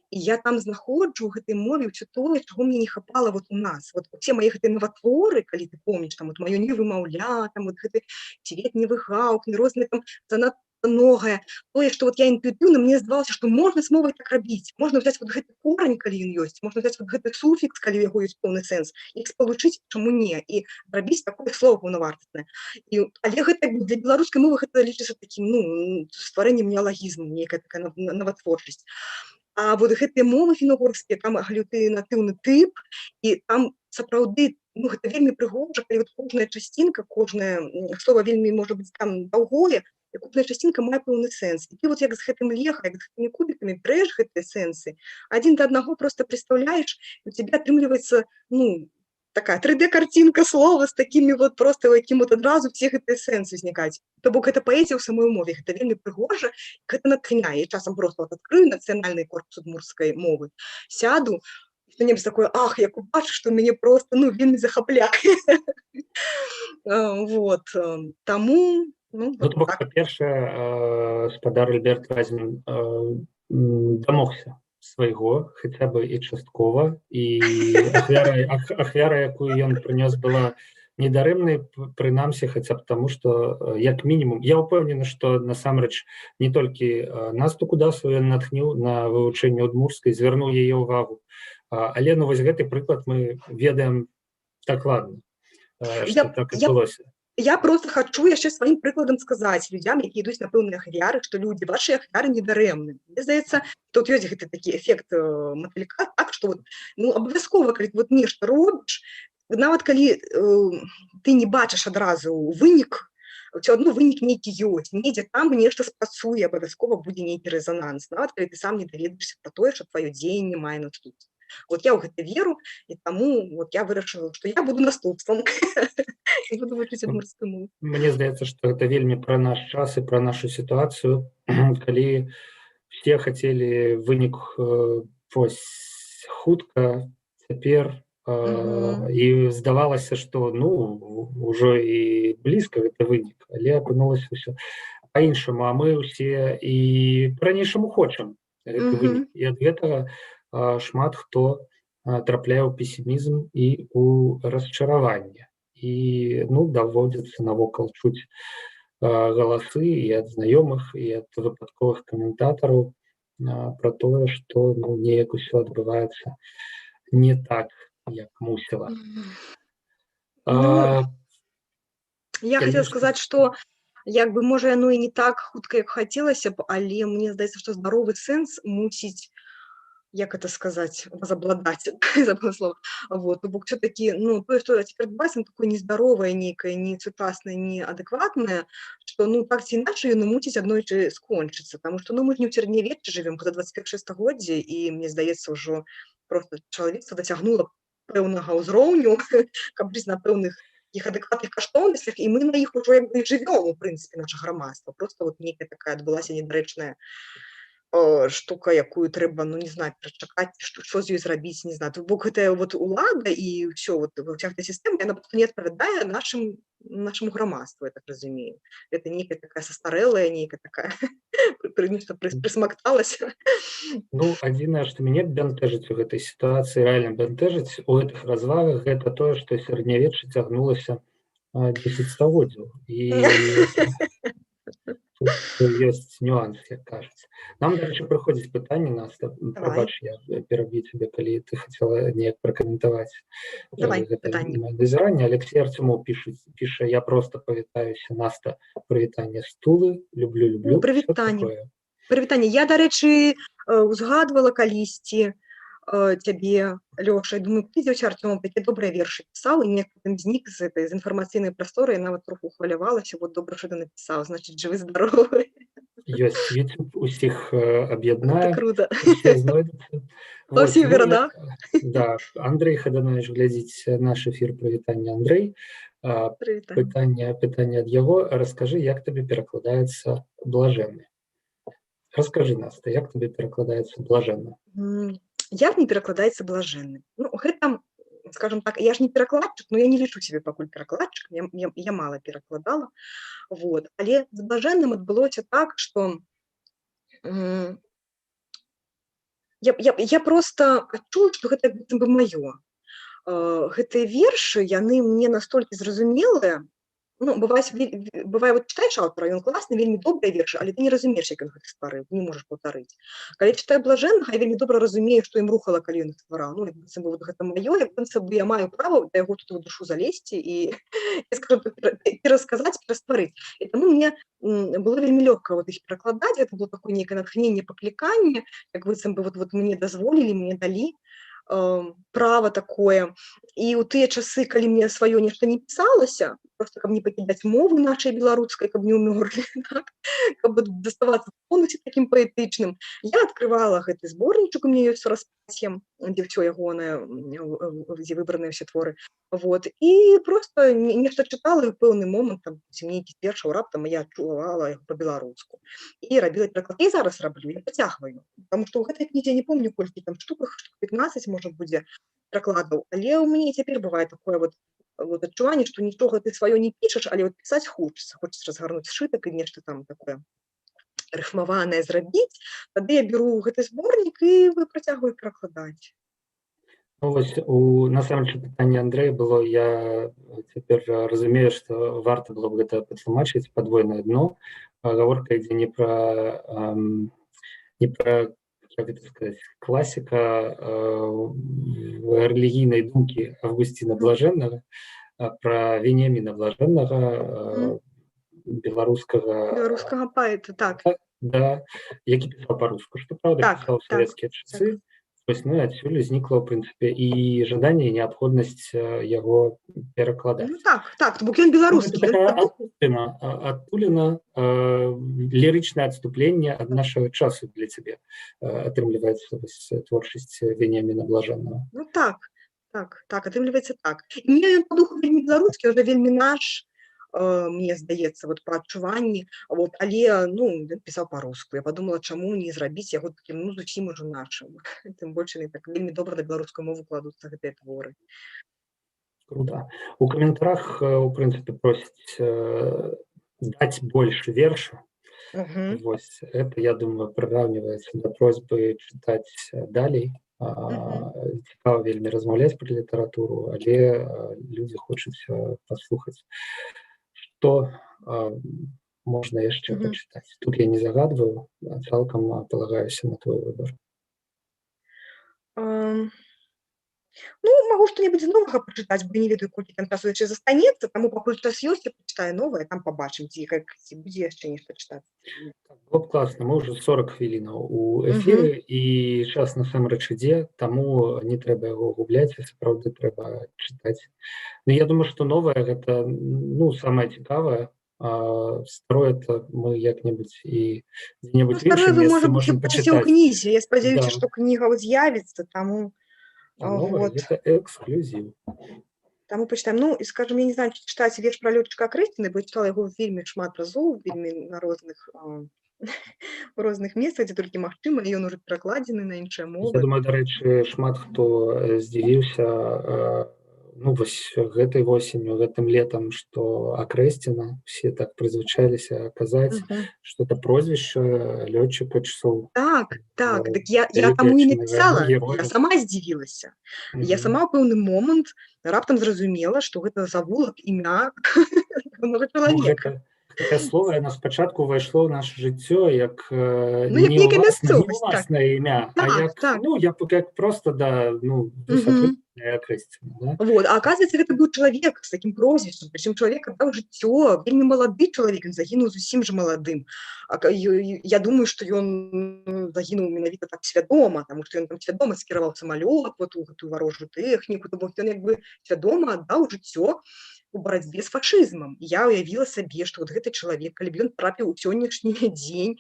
І я там знаходжу ў гэтай мове ўсё тое, чаго мне не хапала вот у нас. Вот усе мае гэтыя наватворы, калі ты помніш, там вот маё невымаўля, там вот гэты цвет невыгаўкны, розныя там занадта многае. Тое, што вот я інтуітыўна, мне здавалася, што можна з мовай так рабіць. Можна ўзяць вот гэты корань, калі ён ёсць, можна ўзяць вот гэты суфікс, калі ў яго ёсць поўны сэнс, іх спалучыць, чаму не, і рабіць такое слова паўнавартаснае. Але гэта для беларускай мовы гэта лічыцца такім, ну, стварэннем неалагізму, нейкая такая наватворчасць. А вот гэтыя мовы фіна-угорскія, там аглютынатыўны тып, і там сапраўды, ну, гэта вельмі прыгожа, калі вот кожная часцінка, кожнае слова вельмі можа быць там даўгое, і кожная часцінка мае пэўны сэнс. І ты вот як з гэтым леха, як з гэтымі кубікамі бярэш гэтыя сэнсы, адзін да аднаго просто прыстаўляеш, і у цябе атрымліваецца, ну, такая 3D-картинка слова с такими вот просто якім вот адразу все гэтыя сэнсы узнікаюць. То бок гэта паэзія ў самой мове, гэта вельмі прыгожа, гэта натхняе. Я часам просто вот адкрыю нацыянальны корпус удмурцкай мовы, сяду, што-небудзь такое, ах, як убачу, што мяне просто, ну, вельмі захапляе. Вот, таму, ну,
вот так. Па-першае, спадар Альберт Разін дамогся свайго, хаця бы і часткова, і ахвяра, якую ён прынёс, была недарэмнай, прынамсі, хаця б таму, што, як мінімум, я ўпэўнены, што насамрэч не толькі Насту Кудасаву ён натхніў на вывучэнне удмурцкай, звярнуў яе ўвагу, але ну вось гэты прыклад мы ведаем дакладна, што так адбылося.
Я просто хочу яшчэ сваім прыкладам сказаць людзям, які ідуць на пэўныя ахвяры, што людзі, вашы ахвяры недарэмны. Мне здаецца, тут ёсць гэты такі эфект матылька, так, што вот, ну, абавязкова, калі вот нешта робіш, нават калі ты не бачыш адразу вынік, ўсё адно вынік нейкі ёсць, недзе там нешта спрацуе, абавязкова будзе нейкі рэзананс, нават калі ты сам не даведаешся пра тое, што тваё дзеянне мае наступствы. Вот я ў гэта веру, і таму вот я вырашыла, што я буду наступствам. Буду вучыць удмурцкую мову.
Мне здаецца, што гэта вельмі пра наш час і пра нашу сітуацыю, калі все хацелі вынік хутка, цяпер, і здавалася, што ну ўжо і блізка гэты вынік, але апынулася ўсё па-іншаму, а мы ўсе і па-ранейшаму хочам гэты вынік. І ад гэтага шмат хто трапляе ў песімізм і ў расчараванне. І ну, даводзіцца навокал чуць галасы і ад знаёмых, і ад выпадковых каментатараў пра тое, што ну, неяк усё адбываецца не так, як мусіла.
Я хацела сказаць, што як бы можа яно і не так хутка, як хацелася б, але мне здаецца, што здаровы сэнс мусіць, як это сказаць, возобладаць, забыла слова. Вот, бок все-таки, ну, тое, што цяпер адбываецца, такое нездаровае нейкае, не сучаснае, не адэкватнае, што, ну, так ці іначай, яно мусіць аднойчы скончыцца, таму што, ну, мы ж не ў сярэднявеччы жывём, гэта 21 стагоддзе, і, мне здаецца, ўжо проста чалавецтва дацягнула пэўнага ўзроўню, каб жыць на пэўных іх адэкватных каштоўнасцях, і мы на іх ужо як бы жывём, у прынцыпе, наша грамадства. Проста вот нейкая такая адбылася недарэчная штука, якую трэба, ну, не знаю, перачакаць, што з ёй зрабіць, не знаю. То бок гэтая вот улада і ўсё, вот вся эта сістэма, яна проста не адпавядае нашаму грамадству, я так разумею. Это нейкая такая састарэлая, нейкая такая нешта прысмакталася.
Ну, адзінае, што мяне бянтэжыць у гэтай сітуацыі, рэальна бянтэжыць у гэтых развагах, гэта тое, што сярэднявечча цягнулася 10 стагоддзяў. І тут ёсць нюанс, як кажуць. Нам, дарэчы, прыходзіць пытанне, Наста, прабач, я пераб'ю цябе, калі ты хацела неяк пракаментаваць
Давай,
гэта
пытанне.
назіранне. Алексей Артёмоў піша: я проста павітаюся, Наста, прывітанне стулы, люблю, всё такое.
Прывітанне. Я, дарэчы, узгадвала калісьці цябе, Лёша, і думаю, прыйдзеўся Артём, такі добрыя вершы пісаў, і неяк потым знік з інфармацыйнай прасторы, я нават троху хвалявалася, вот добра, што ты напісаў, значыць, жывы, здаровы.
Ёсць YouTube, усіх
Это
аб'яднае,
круто.
усе знойдуцца.
Во ўсіх гарадах.
Да, Андрэй Хаданович глядзіць наш эфір. Прывітанне, Андрэй.
Прывітанне.
Пытанне ад яго. Раскажы, як табе перакладаецца блажэнны? Раскажы, Наста, як табе перакладаецца блажэнны?
Як мне перакладаецца блажэнны? Ну, гэта, скажем так, я ж не перакладчык, но я не лічу сябе пакуль перакладчыкам, я мала перакладала. Вот. Але з блажэнным адбылося так, што я проста адчула, што гэта быццам бы маё. Гэтыя вершы, яны мне настолькі зразумелыя. Ну, бывае, вот чытаеш аўтара, ён класны, вельмі добрыя вершы, але ты не разумееш, як ён гэта стварыў, не можаш паўтарыць. Калі чытаю блажэннага, я вельмі добра разумею, што ім рухала, калі ён іх ствараў. Ну, як быццам бы вот гэта маё, як быццам бы я маю права да яго тут у душу залезці і, скажам так, перасказаць, перастварыць. І таму мне было вельмі лёгка вот іх перакладаць, гэта было такое нейкае натхненне, пакліканне, як быццам бы вот мне дазволілі, мне далі права такое. І ў тыя часы, калі мне сваё нешта не пісалася, просто каб не пакідаць мовы нашай беларускай, каб не ўмёрлі, так? Каб заставацца в тонусе такім паэтычным, я адкрывала гэты зборнічак, у мяне ёсць распасьем, дзе ўсё ягонае, дзе выбраныя ўсе творы. Вот. І просто нешта чытала, і ў пэўны момант, там, нейкі з вершаў раптам я адчувала яго па-беларуску. І рабіла пераклад. І зараз раблю, я пацягваю. Таму што ў гэтай кнізе я не помню, колькі там штук 15, можа, будзе перакладаў. Але ў мяне цяпер бывае такое вот адчуванне, што нічога ты сваё не пішаш, але вот пісаць хочацца разгарнуць сшытак і нешта там такое рыфмаванае зрабіць. Тады я беру гэты зборнік і працягваю перакладаць.
Ну, вось насамрэч пытанне Андрэя было, я цяпер разумею, што варта было б гэта патлумачыць, падвойнае дно. Гаворка ідзе не пра, як гэта сказаць, класіка рэлігійнай думкі Авгусціна Блажэннага, а пра Веніаміна Блажэннага, беларускага
паэта, так.
Да, які пісаў па-руску, што праўда, пісаў у савецкія часы. Ну, адсюль узнікла, ў прынцыпе, і жаданне, і неабходнасць яго перакладаць.
Ну так, бок ён беларускі.
Такая адтуліна, лірычнае адступленне ад нашага часу для цябе атрымліваецца творчасць Веніаміна Блажэннага.
Ну так, атрымліваецца так. І мне ён па духу вельмі беларускі, уже вельмі наш, мне здаецца, вот па адчуванні, вот, але, ну, ён пісаў па-руску. Я падумала, чаму не зрабіць яго такім, ну, зусім ужо нашым. Тым больш, так вельмі добра на беларускую мову кладуцца гэтыя творы.
Круто. У каментарах, у прынцыпе, просяць даць больш вершу. Вось, это, я думаю, прыраўніваецца да просьбы чытаць далей. Цікава вельмі размаўляць пра літаратуру, але людзі хочуць паслухаць, што можна яшчэ пачытаць. Тут я не загадваю, цалкам палагаюся на твой выбор.
Ну, магу што-небудзь новага пачытаць, бо не ведаю, колькі там часу яшчэ застанецца, таму пакуль час ёсць, я пачытаю новае, там пабачым, ці будзе яшчэ нешта чытаць.
Было б класна, мы ўжо 40 хвілінаў у эфіры, і час насамрэч ідзе, таму не трэба яго губляць, сапраўды трэба чытаць. Ну, я думаю, што новае гэта, ну, самае цікавае. Старое то мы як-небудзь і дзе-небудзь іншым месцы можам пачытаць.
У кнізе, я спадзяюся, што кніга з'явіцца, таму
А новае
Вот.
гэта эксклюзіў.
Там мы пачытаем. Ну, і скажем, я не знаю, ці чытаць верш пра лётчыка Акрэсціны, бо чытала яго вельмі шмат разоў, вельмі на у розных месцах, дзе толькі магчыма, і ён ужо перакладзены на іншыя
Я
мовы.
думаю, дарэчы, шмат хто здзівіўся, ну, вось гэтай восенню, гэтым летам, што Акрэсціна, все так прызвычаіліся казаць,
Мгм.
што это прозвішча лётчыка часоў
Так, дык я
Вялікай
таму і
Адчыны
напісала, я
героя.
сама здзівілася. Я
Мгм.
сама ў пэўны момант раптам зразумела, што гэта завулак, імя пэўнага
Ну,
чалавека.
гэтае слово, яно спачатку ўвайшло ў наша жыццё як
Ну, як
не
нейкая
не
мясцовасць, так.
ўласнае імя, а
Так,
як,
так.
ну, як проста, да, ну,
Мгм.
Акрэсціна, да?
Вот. А оказывается, гэта быў чалавек з такім прозвішчам, прычым чалавек аддаў жыццё, вельмі малады чалавек, ён загінуў зусім жа маладым. Я думаю, што ён загінуў менавіта так свядома, таму што ён там свядома скіраваў самалёт, вот у гэтую варожую тэхніку, то бок ён як бы свядома аддаў жыццё у барацьбе з фашызмам. І я ўявіла сабе, што вот гэты чалавек, калі б ён трапіў у сённяшні дзень,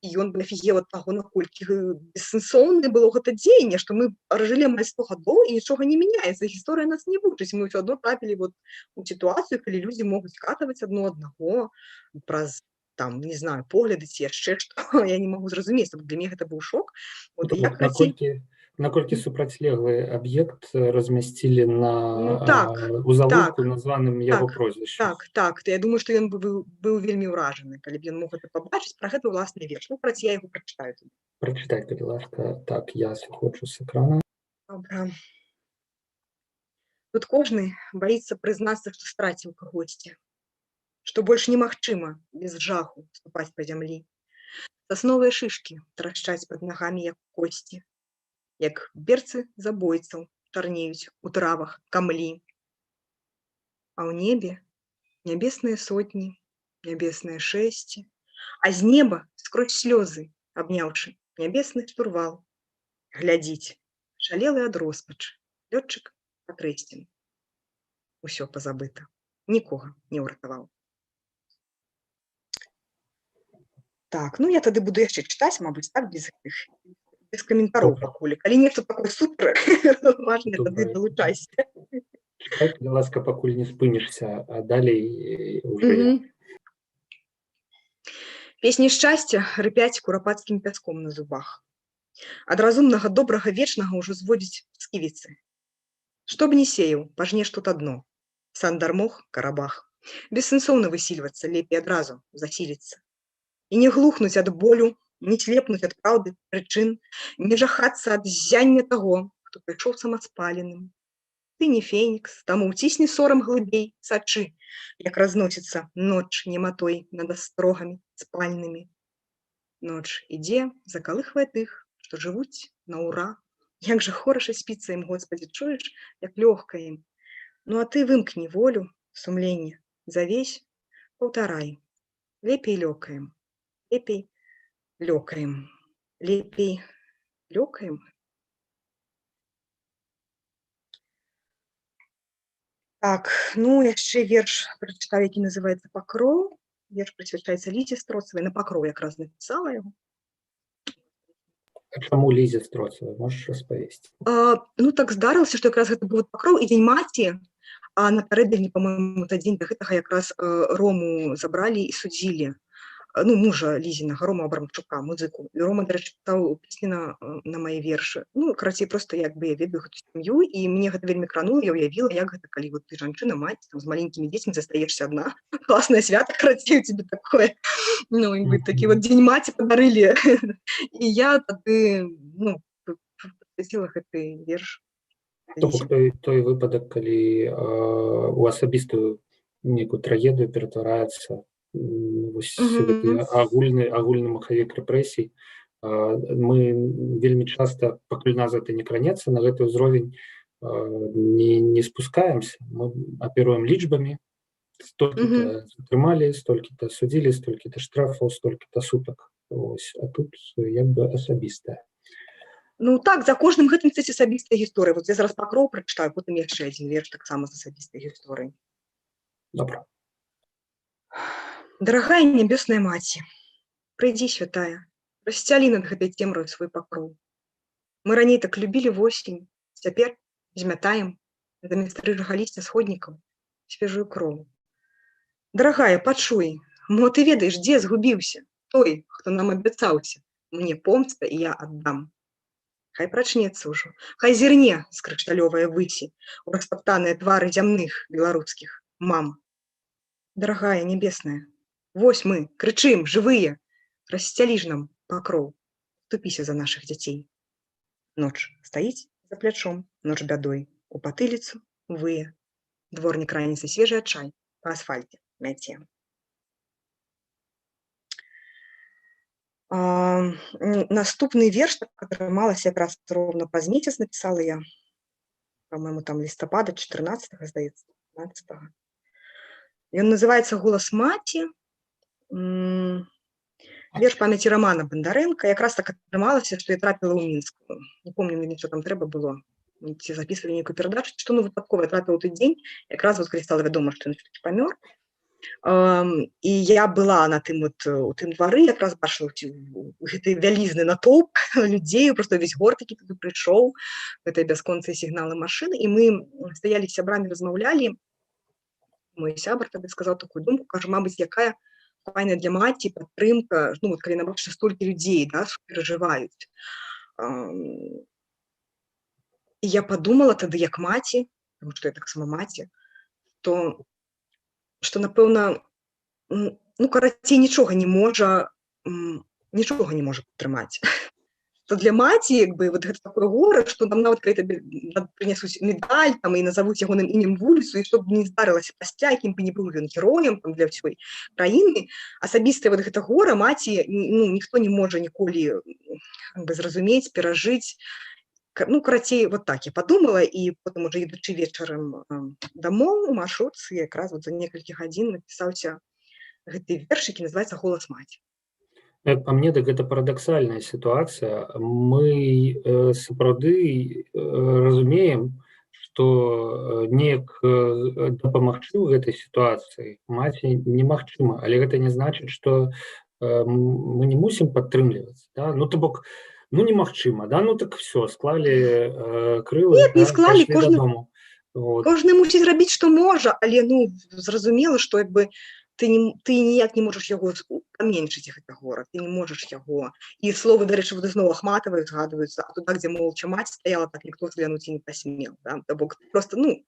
і ён бы афігеў ад таго, наколькі бессэнсоўнае было гэта дзеянне, што мы пражылі амаль 100 гадоў і нічога не мяняецца. Гісторыя нас не вучыць. Мы ўсё адно трапілі вот у сітуацыю, калі людзі могуць скатаваць адно аднаго праз там, не знаю, погляды ці яшчэ што. Я не магу зразумець. Для мяне гэта быў шок. Вот, і я карацей...
Наколькі супрацьлеглы аб'ект размясцілі
Ну так,
у завулку,
так,
названым яго
так,
прозвішчам.
так. Я думаю, што ён быў вельмі ўражаны, калі б ён мог гэта пабачыць. Пра гэта ўласны верш. Ну, я яго прачытаю.
Прачытай, калі ласка. Так, я сыходжу з экрана.
Добра. Тут кожны баіцца прызнацца, што страціў кагосьці, што больш немагчыма без жаху ступаць па зямлі. Сасновыя шышкі трашчаць пад нагамі, як косці, як берцы забойцаў чарнеюць у травах камлі. А ў небе нябесныя сотні, нябесныя шэсці, а з неба скрозь слёзы, абняўшы нябесны штурвал, глядзіць, шалелы ад роспачы, лётчык Акрэсціны. Усё пазабыта, нікога не ўратаваў. Так, ну я тады буду яшчэ чытаць, мабыць, так, без каментароў пакуль. Калі нешта такое супер важнае, тады далучайся.
Чытай, калі ласка, пакуль не спынішся, а далей уже я.
Песні шчасця рыпяць курапацкім пяском на зубах. Ад разумнага, добрага, вечнага ўжо зводзіць сківіцы. Што б не сеяў, пажнеш тут адно. Сандармох, Карабах. Бессэнсоўна высільвацца, лепей адразу засіліцца. І не глухнуць ад болю, не слепнуць ад праўды прычын, не жахацца ад ззяння таго, хто прыйшоў самаспаленым. Ты не фенікс, таму ўцісні сорам глыбей, сачы, як разносіцца ноч нематой над астрогамі спальнымі. Ноч ідзе, закалыхвае тых, што жывуць на ўра. Як жа хораша спіцца ім, Господі, чуеш, як лёгка ім. Ну а ты вымкні волю, сумленне, завесь, паўтарай. Лепей лёкаем, лепей лёкаем, лепей лёкаем. Так, ну яшчэ верш прачытаю, які называецца «Пакроў». Верш прысвячаецца Лізе Строцавай. На Пакроў якраз напісала яго.
А чаму Лізе Строцавай? Можаш распавесці?
Ну так здарылася, што якраз гэта быў Пакроў і Дзень маці, а напярэдадні, па-мойму, за дзень да гэтага якраз Рому забралі і судзілі. Ну, мужа Лізінага, Рома Абрамчука, музыку. І Рома, дарэчы, пісаў песні на мае вершы. Ну, карацей, проста як бы я ведаю гэту сям'ю, і мне гэта вельмі кранула, я ўявіла, як гэта, калі вот ты жанчына, маці, там, з маленькімі дзецьмі застаешся адна. Класнае свята, карацей, у цябе такое. Ну, і бы такі вот Дзень маці падарылі. І я тады, ну, прысвяціла гэты верш.
То бок той выпадак, калі у асабістую нейкую трагедыю ператвараецца агульны махавік рэпрэсій. Мы вельмі часта, пакуль нас гэта не кранецца, на гэты ўзровень не спускаемся. Мы аперуем лічбамі, столькі-то затрымалі, столькі-то судзілі, столькі-то штрафаў, столькі-то сутак. А тут як бы асабістае.
Ну так, за кожным гэтым стаць асабістая гісторыя. Вот я зараз Пакроў прачытаю, потым яшчэ адзін верш таксама з асабістай гісторыяй.
Добра.
Дарагая нябесная маці, прыйдзі, святая, расцялі над гэтай цемраю свой пакроў. Мы раней так любілі восень, Цяпер змятаем замест рыжага лісця сходнікаў свежую кроў. Дарагая, пачуй, мо ты ведаеш, дзе згубіўся той, хто нам абяцаўся, мне помста, і я аддам. Хай прачнецца ўжо, хай зірне з крышталёвае выці у распаптаныя твары зямных беларускіх мам. Дарагая небесная, вось мы, крычым, жывыя, расцялі ж нам пакроў, ступіся за нашых дзяцей. Ноч стаіць за плячом, ноч бядой, у патыліцу вые, дворнік раніцы свежы адчай па асфальце мяце. Наступны верш так атрымалася якраз роўна праз месяц напісала я, па-мойму, там лістапада 14-го, здаецца, 15-го. Ён называецца «Голас маці». Верш памяці Романа Бондаренка. Якраз так атрымалася, што я трапіла ў Мінск. Не помню, мне што там трэба было. Ці записывалі нейкую перадачу, што выпадкова я трапіла ў той дзень, якраз калі стала вядома, што ён все-таки памёр. І я была на тым у тым двары, якраз бачыла гэты вялізны натоўп людзей, просто увесь горад такі туды прыйшоў, гэтыя бясконцыя сігналы машыны, і мы стаялі з сябрамі, размаўлялі. Мой сябар тады сказаў такую думку, кажа, мабыць, якая файная для маці падтрымка, ну, калі набачыш столькі людзей, да, перажываюць. І я падумала тады, як маці, тому што я таксама маці, што, напэўна, ну, карацей, нічога не можа падтрымаць. То для маці, як бы, вот гэта такое гора, што нам нават калі табе прынесуць медаль, там, і назавуць ягоным імем вуліцу, і што б не здарылася пасля, якім бы не быў ён героем там, для ўсёй краіны, асабістае вот гэта гора маці, ну, ніхто не можа ніколі зразумець, перажыць. Ну, карацей, вот так я падумала, і потым уже ідучы вечарам дамоў у маршрутцы, якраз вот за некалькі гадзін напісаўся гэты верш, які называецца «Голас маці».
Як па мне, так гэта парадаксальная сітуацыя. Мы сапраўды разумеем, што неяк дапамагчы ў гэтай сітуацыі маці немагчыма, але гэта не значыць, што мы не мусім падтрымліваць. Да? Ну, то бок, ну, немагчыма, да? Ну, так все, склалі крылы,
нет, не склалі, кожны мусіць рабіць, што можа, але, ну, зразумела, што, як бы, ты ніяк не можаш яго паменшыць, гэта гора, ты не можаш яго. І словы, дарэчы, вот зноў Ахматавай згадваюцца, а туды, дзе молча маці стаяла, так ніхто зглянуць і не пасмеў. Да? То бок, просто, ну,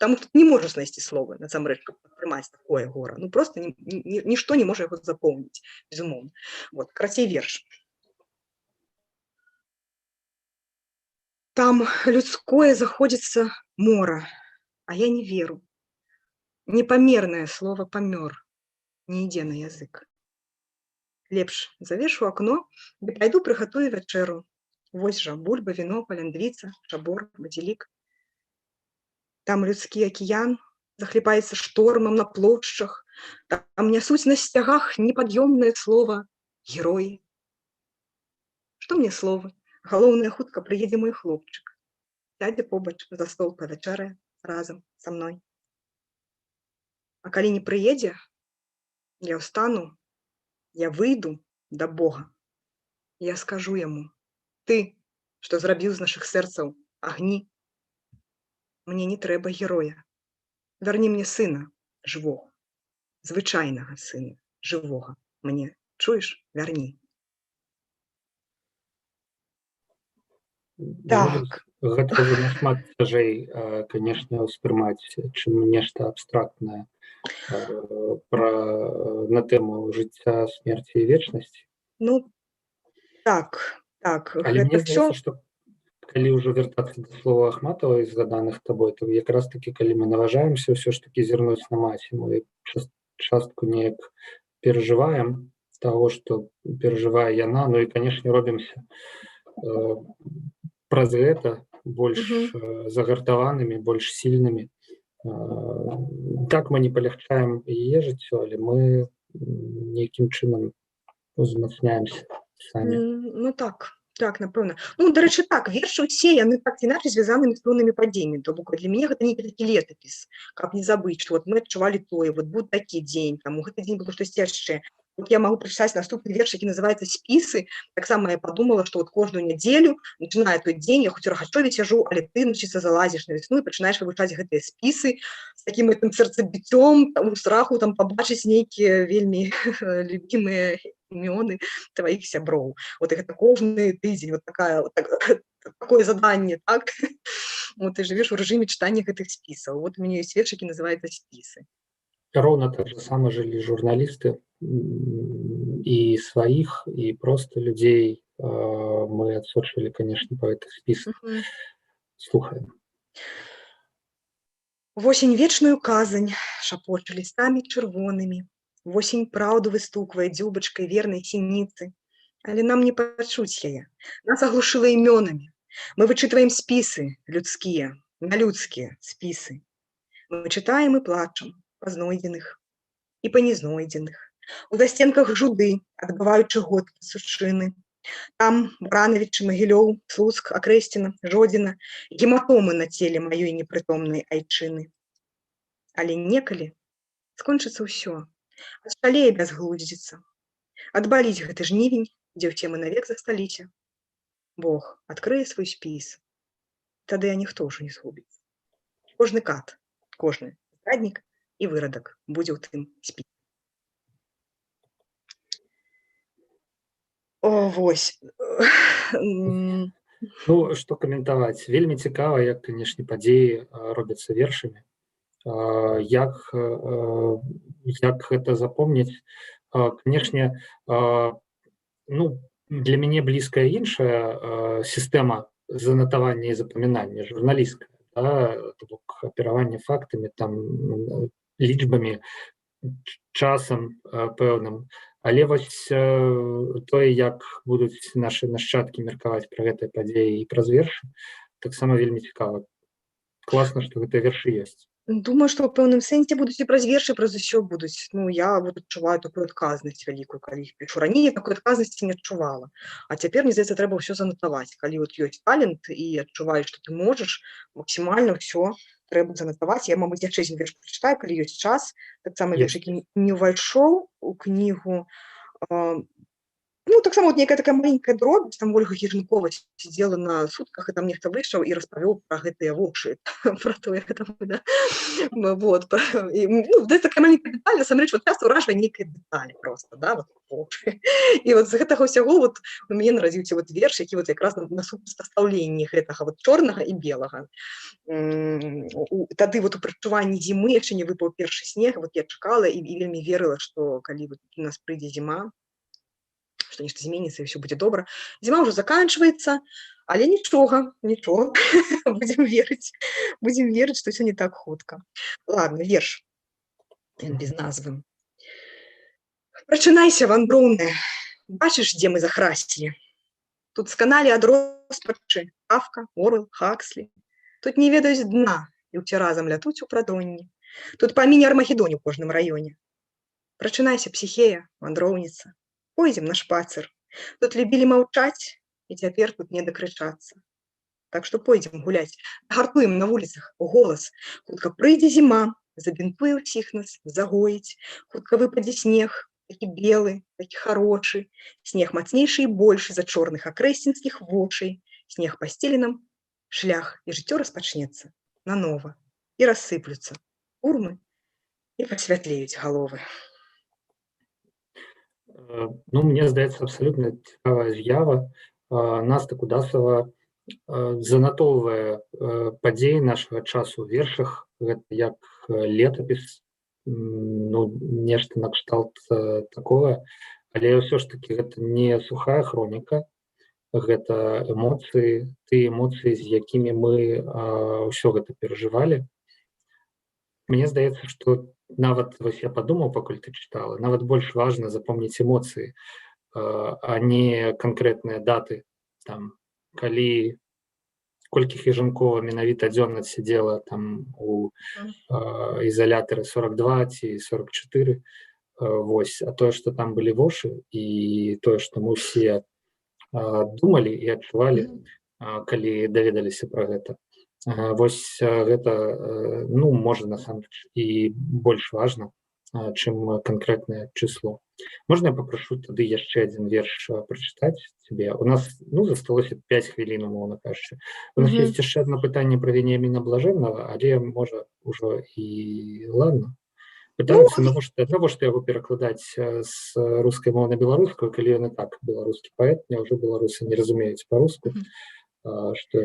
таму што не можаш знайсці словы, насамрэч, каб падтрымаць такое гора. Ну, просто нішто не можа яго запомніць, безумоўна. Вот, карацей, верш. Там людское заходзіцца мора, а я не веру. Непамернае слово «памёр» не ідзе на язык. Лепш завешу акно, ды пайду прыгатую вячэру. Вось жа бульба, віно, паляндвіца, чабор, базілік. Там людскі акіян захліпаецца штормам на плошчах, там нясуць на сцягах непад'ёмнае слова «героі». Што мне словы? Галоўнае, хутка прыедзе мой хлопчык. Сядзе побач за стол павячэрае разам са мной. А калі не прыедзе, я ўстану, я выйду да Бога. Я скажу яму: ты, што зрабіў з нашых сэрцаў агні, мне не трэба героя. Вярні мне сына жывога, звычайнага сына жывога. Мне, чуеш, вярні.
Так. Гэта нашмат цяжэй, канешне, ўспрымаць, чым нешта абстрактнае на тэму жыцця, смерці і вечнасці.
Ну, так.
Але мне здаецца, што калі ўжо вяртацца да слова Ахматавай, згаданых табой, то якраз такі, калі мы наважаемся ўсё ж такі зірнуць на маці, мы частку неяк перажываем таго, што перажывае яна, ну і, канешне, робімся праз гэта больш загартаванымі, больш сільнымі. Так мы не палягчаем яе жыццё, але мы нейкім чынам узмацняемся самі.
Ну так, напэўна. Ну, дарэчы, так, вершы ўсе, яны так ці іначай звязанымі з пэўнымі падзеямі. То бок для мяне гэта нейкі такі летапіс, каб не забыць, што вот мы адчувалі тое, вот быў такі дзень, там у гэты дзень было штосьці яшчэ. Вот я могу прочитать наступный верш, які называется «Спісы». Таксама я подумала, что вот кожную неделю, начиная той дзень, я хоць у Рахачове сяжу, але ты, значыцца, залазіш на весну і пачынаеш вывучаць гэтыя спісы з такім гэтым сэрцабіццём, там, у страху там пабачыць нейкія вельмі любімыя імёны тваіх сяброў. Вот і гэта кожны тыдзень, вот такое заданне, так? Вот ты жывеш у рэжыме чытання гэтых спісаў. Вот у мяне ёсць верш, які называецца «Спісы».
Ровно так же самое жили журналисты, и своих, и просто людей. Мы отсочили, конечно, по этих списках. Слухаем.
Восень вечную казань шапоча лістамі чырвонымі. Восень праўду выстуквае дзюбачкай вернай сініцы. Але нам не пачуць яе. Нас аглушыла імёнамі. Мы вычытваем спісы людскія, нялюдскія спісы. Мы чытаем і плачам па знойдзеных і па незнойдзеных. У застенках жуды, адбываючы год сушчыны. Там Баранович, Магілёў, Слуцк, Акрэсціна, Жодзіна, гематомы на целе маёй непрытомнай айчыны. Але некалі скончыцца ўсё, адшалее бязглудзіцца. Адбаліць гэты жнівень, дзе ўсе мы навек засталіся. Бог адкрые свой спіс, тады ніхто ўжо не згубіць. Кожны кат, кожны здраднік і вырадак будзе ў тым спісе. О, вось.
Ну, што каментаваць? Вельмі цікава, як, канешне, падзеі робяцца вершамі. Як гэта запомніць? Канешне, ну, для мяне блізкая іншая сістэма занатавання і запамінання, журналісцкая, да? То бок апераванне фактамі, там, лічбамі, часам пэўным. Але вось тое, як будуць нашы нашчадкі меркаваць пра гэтыя падзеі і праз вершы, таксама вельмі цікава. Класна, што гэтыя вершы ёсць.
Думаю, што ў пэўным сэнсе будуць і праз вершы, праз усё будуць. Ну, я вот адчуваю такую адказнасць вялікую, калі іх пішу. Раней я такой адказнасці не адчувала. А цяпер, мне здаецца, трэба ўсё занатаваць. Калі вот ёсць талент і адчуваеш, што ты можаш, максімальна ўсё трэба занатаваць. Я, мабыць, яшчэ адзін верш прачытаю, калі ёсць час. Таксама верш, які не ўвайшоў у кнігу. Ну, таксама вот некая такая маленькая дробязь, там Ольга Хижнікова сидела на сутках, и там нехта выйшаў і распавёў пра гэтыя вушы, пра тое, да. Вот. І, ну, гэта такая маленькая дэталь, насамрэч, вот часта ўражвае нейкая дэталь просто, да, вот вушы. І вот з гэтага ўсяго вот у мяне нарадзіўся вот верш, які вот якраз на супастаўленні гэтага вот чорнага і белага. Тады вот у прадчуванні зімы яшчэ не выпаў першы снег, вот я чакала і вельмі верыла, што калі вот у нас прыйдзе зіма, што нешта зменіцца і ўсё будзе добра. Зіма ўжо заканчваецца, але нічога, будзем верыць, што ўсё не так хутка. Ладно, верш, без назвы. Прачынайся, вандроўная, бачыш, дзе мы захрасцілі? Тут сканалі ад роспачы Кафка, Орвел, Хакслі. Тут не ведаюць дна, і ўсе разам лятуць у прадонні. Тут памінь Армагеддон у кожным раёне. Прачынайся, псіхея, вандроўніца. Пойдзем на шпацыр. Тут любілі маўчаць, і цяпер тут не дакрычацца. Так што пойдзем гуляць, гартуем на вуліцах голас. Хутка прыйдзе зіма, забінтуе ўсіх нас, загоіць. Хутка выпадзе снег, такі белы, такі харошы. Снег мацнейшы і большы за чорных акрэсцінскіх вочай. Снег пасцелі нам шлях, і жыццё распачнецца нанова. І рассыплюцца урмы, і пасвятлеюць галовы.
Ну, мне здаецца, абсалютна цікавая з'ява. Наста Кудасава занатоўвае падзеі нашага часу ў вершах. Гэта як летапіс, ну, нешта накшталт такога. Але ўсё ж такі гэта не сухая хроніка, гэта эмоцыі, тыя эмоцыі, з якімі мы ўсё гэта перажывалі. Мне здаецца, што нават, вось я падумаў, пакуль ты чытала, нават больш важна запомніць эмоцыі, а не канкрэтныя даты. Там, калі колькі Хижнікова менавіта дзённа сидзела там у ізалятары 42 ці 44, вось, а тое, што там былі вошы, і тое, што мы ўсе думалі і адчувалі, калі даведаліся пра гэта. Вось гэта, ну, можа, насамрэч, і больш важна, чым канкрэтнае число. Можна я попрошу тады яшчэ адзін верш прачытаць цябе? У нас засталося 5 хвілін, умоўна кажучы. У нас ёсць яшчэ адно пытанне пра Веніаміна Блажэннага, але можа ўжо і ладно. Пытаюцца, навошта яго перакладаць з рускай мовы на беларускую, калі ён і так беларускі паэт, няўжо беларусы не разумеюць па-руску, што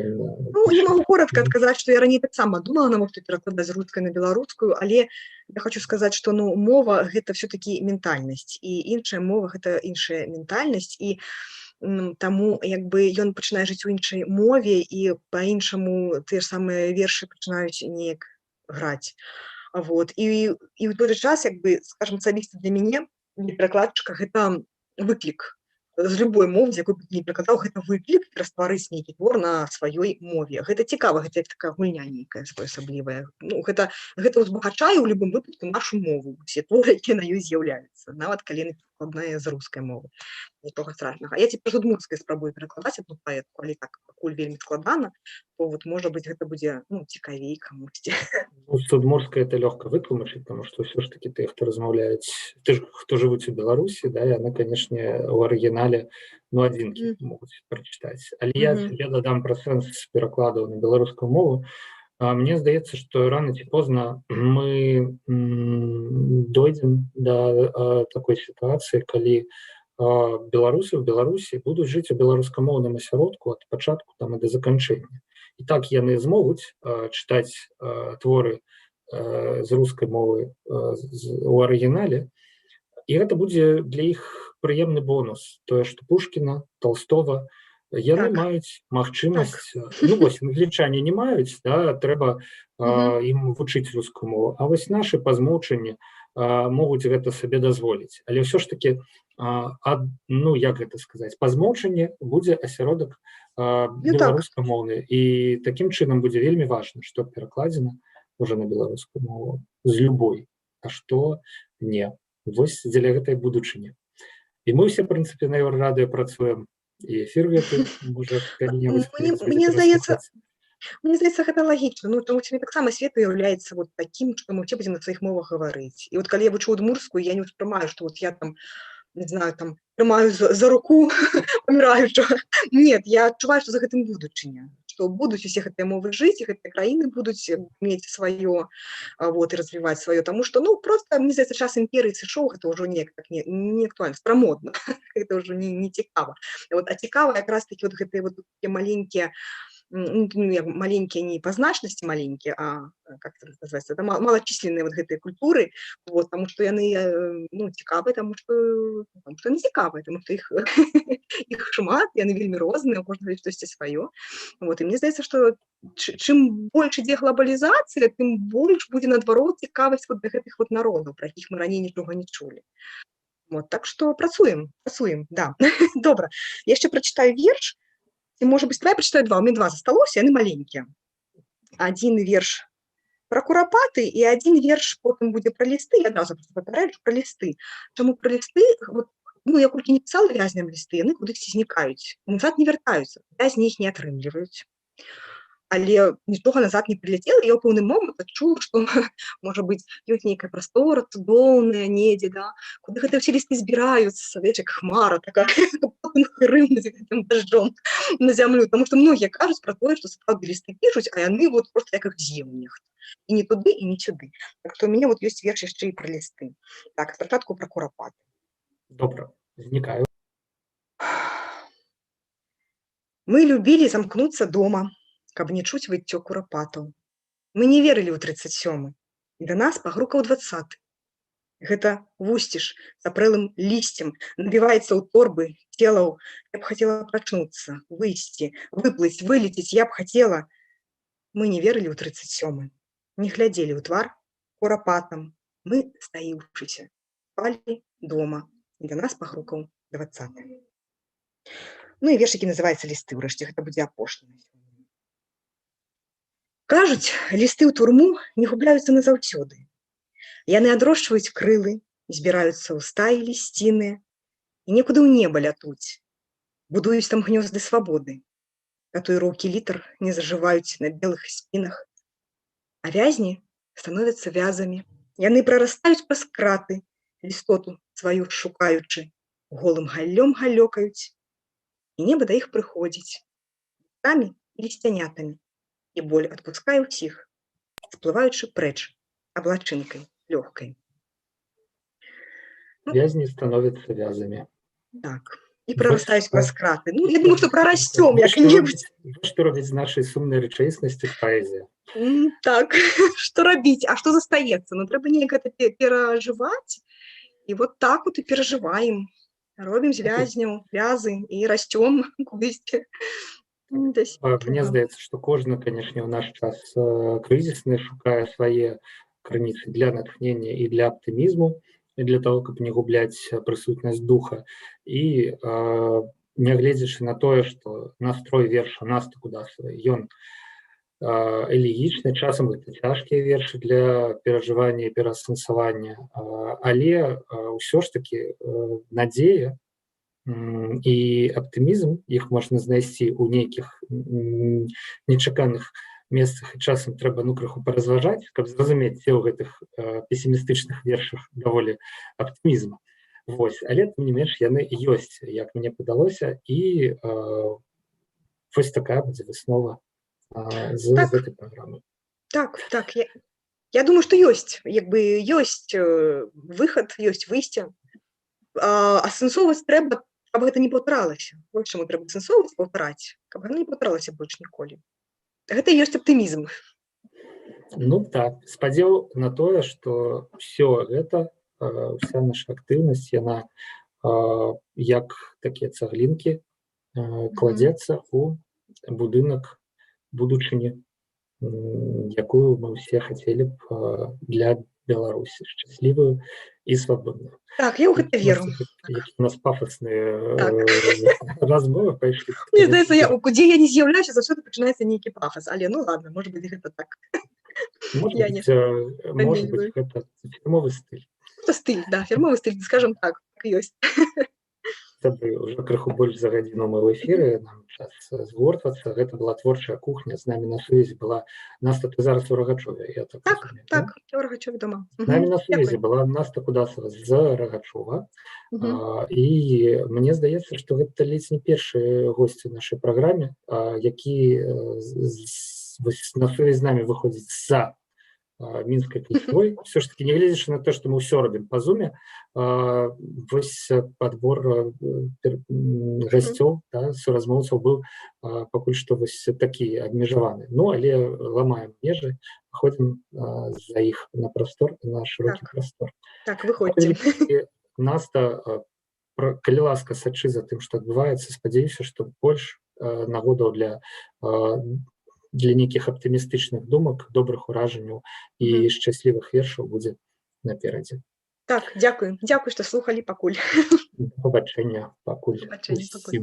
я могу коротко адказаць, што я раней таксама думала, навошта перакладаць з рускай на беларускую, але я хочу сказаць, што мова гэта все-таки ментальнасць, і іншая мова гэта іншая ментальнасць, і таму як бы ён пачынае жыць у іншай мове, і па-іншаму тыя ж самыя вершы пачынаюць неяк граць. Вот. І ў той же час, як бы, скажем, асабіста для мяне, для перакладчыка, гэта выклік. З любой мовы, з якой б не перакладаў, гэта выклік растварыць нейкі твор на сваёй мове. Гэта цікава, гэта такая гульня нейкая своеасаблівая. Гэта ўзбагачае ў любым выпадку нашу мову, усе творы, якія на ёй з'яўляюцца, нават калі перакладная з рускай мовы. Нічога страшнага. Я цяпер з удмурцкай спрабую перакладаць адну паэтку, але так, пакуль вельмі складана, то можа быць, гэта будзе цікавей камусьці.
З удмурцкай это лёгка вытлумачыць, таму што ўсё ж такі тыя, хто размаўляюць, хто жывуць у Беларусі, да, яны, канешне, у арыгінале адзінкі могуць прачытаць. Але я сабе дадам пра сэнс перакладаў на беларускую мову. Мне здаецца, што рана ці позна мы дойдзем да такой сітуацыі, калі беларусы ў Беларусі будуць жыць у беларускамоўным асяродку ад пачатку і да заканчэння. І так яны змогуць чытаць творы з рускай мовы у арыгінале, і гэта будзе для іх прыемны бонус. Тое, што Пушкіна, Толстого, яны маюць магчымасць, англічане не маюць, трэба ім вучыць рускую мову, а вось нашы па змоўчанні могуць гэта сабе дазволіць. Але ўсё ж такі, як гэта сказаць, па змоўчанні будзе асяродак беларускамоўны, і такім чынам будзе вельмі важна, што перакладзена ўжо на беларускую мову з любой, а што не. Вось дзеля гэтай будучыні. І мы ўсе, прынцыпе, на Еўрарадыё працуем, і эфір гэты можа калі-небудзь
Мне здаецца, гэта лагічна. Таму што таксама свет уяўляецца такім, што мы ўсе будзем на сваіх мовах гаварыць. І калі я вучу удмурцкую, я не ўспрымаю, што я там, не знаю, там трымаю за руку паміраючага. Нет, я адчуваю, што за гэтым будучыня. Што будуць усе гэтыя мовы жыць, і гэтыя краіны будуць мець сваё, і развіваць сваё. Таму што, проста, мне здаецца, час імперыі сышоў, гэта ўжо неяк не актуальна, старамодна. Гэта ўжо не цікава. А цікава якраз такі гэтыя маленькія, маленькие не по значности маленькие, а как это называется, это малочисленные гэтыя культуры, потому что яны цікавыя, потому что яны цікавыя, потому что іх шмат, яны вельмі розныя, у кожнага штосьці сваё. І мне здаецца, што чым больш ідзе глобалізацыя, тым больш будзе наадварот цікавасць да гэтых народаў, пра якіх мы раней нічога не чулі. Так што працуем, да. Добра, я яшчэ прачытаю верш. І, можа быць, давай прачытаю два. У мяне два засталося, яны маленькія. Адзін верш пра курапаты і адзін верш потым будзе пра лісты. Я адразу папярэджу пра лісты. Чаму пра лісты? Я колькі не пісала вязням лісты, яны кудысьці знікаюць. Назад не вяртаюцца, вязні іх не атрымліваюць. Але нічога назад не прыляцела, і я ў пэўны момант адчула, што, можа быць, ёсць нейкая прастора цудоўная недзе, куды гэтыя ўсе лісты збіраюцца, як хмара такая, потым хрымнуць гэтым дажджом на зямлю. Таму што многія кажуць пра тое, што сапраўды лісты пішуць, а яны проста як іх з'еў нехта. І не туды, і не сюды. Так што ў мяне ёсць верш яшчэ і пра лісты. Так, спачатку пра курапаты.
Добра, знікаю.
Мы любілі замкнуцца дома, каб не чуць выццё курапатаў. Мы не верылі ў 37-й, і да нас пагрукаў 20-й. Гэта вусціш з апрэлым лісцем набіваецца ў торбы целаў. Я б хацела прачнуцца, выйсці, выплыць, вылецець, я б хацела. Мы не верылі ў 37-й, не глядзелі ў твар курапатам. Мы, стаіўшыся, спалі дома, і да нас пагрукаў 20-й. І верш, які называецца «Лісты», урэшце, гэта будзе апошні. Кажуць, лісты ў турму не губляюцца назаўсёды. Яны адрошчваюць крылы, збіраюцца ў стаі лісціныя і некуды ў неба лятуць, будуюць там гнёзды свабоды. Татуіроўкі літар не зажываюць на белых спінах, а вязні становяцца вязамі Яны прарастаюць праз краты, істоту сваю шукаючы, голым галлём галёкаюць, і неба да іх прыходзіць, самі лісцянятамі, і боль адпускае ўсіх, сплываючы прэч аблачынкай лёгкай.
Вязни становятся вязами.
Так, і прарастаюць праз краты. Ну, я думаю, што прарасцём
Вот
як-небудзь.
што робіць з нашай сумнай рэчаіснасці паэзія.
Так, што рабіць? А што застаецца? Ну, трэба неяк гэта перажываць, і вот так вот і перажываем. Робім з вязняў вязы і расцём кудысьці.
Мне здаецца, што кожны, канешне, ў наш час крызісны шукае свае крыніцы для натхнення і для аптымізму, і для того, каб не губляць прысутнасць духа. І нягледзячы на тое, што настрой верша Насты Кудасавай, ён элегічны, часам гэта цяжкія вершы для перажывання і пераасэнсавання, але ўсё ж такі надзея і аптымізм, іх можна знайсці ў нейкіх нечаканых месцах, і часам трэба крыху паразважаць, каб зразумець, ці ў гэтых песімістычных вершах даволі аптымізму. Вось, але тым не менш яны ёсць, як мне падалося, і вось такая будзе выснова з гэтай праграмы.
Так, я думаю, што ёсць, ёсць выхад, ёсць выйсце. Асэнсоўваць трэба, каб гэта не паўтаралася. Вось чаму трэба асэнсоўваць, паўтараць, каб гэта не паўтаралася больш ніколі. Гэта і ёсць аптымізм.
Ну так, спадзеў на тое, што ўсё гэта, вся наша актыўнасць, яна як такія цаглінкі кладзецца ў будынак будучыні, якую мы ўсе хацелі б для Беларусі, шчаслівую і свабодную.
Так, я ў гэта веру.
Які у нас пафасныя размовы пайшлі.
Мне здаецца, куды я не з'яўляюся, заўсёды пачынаецца нейкі пафас, але ну ладно, можа быць, гэта так.
Можа быць, гэта фірмовы стыль.
Это стыль, да, фірмовы стыль, скажем так, ёсць.
Тады ўжо крыху больш за гадзіну мы ў эфіры, нам час згортвацца. Гэта была творчая кухня, з намі на сувязі была Наста, ты зараз у Рагачове, я так разумею.
Так, я ў Рагачове дома.
З намі на сувязі была Наста Кудасава з Рагачова, і мне здаецца, што гэта ледзь не першы госць у нашай праграме, які на сувязь з намі выходзіць з-за мінскай ключавой. Все ж таки, нягледзячы на то, што мы ўсё робім па зуме, вось падбор гасцёў, суразмоўцаў быў пакуль што вось такі абмежаваны. Ну, але ламаем межы, выходзім за іх на прастор, на шырокі прастор.
Так, выходзім.
Наста, калі ласка, сачы за тым, што адбываецца, спадзяюся, што больш нагодаў для нейкіх аптымістычных думак, добрых уражанняў і шчаслівых вершаў будзе наперадзе.
Так, дзякую, што слухалі пакуль.
Да пабачэння пакуль.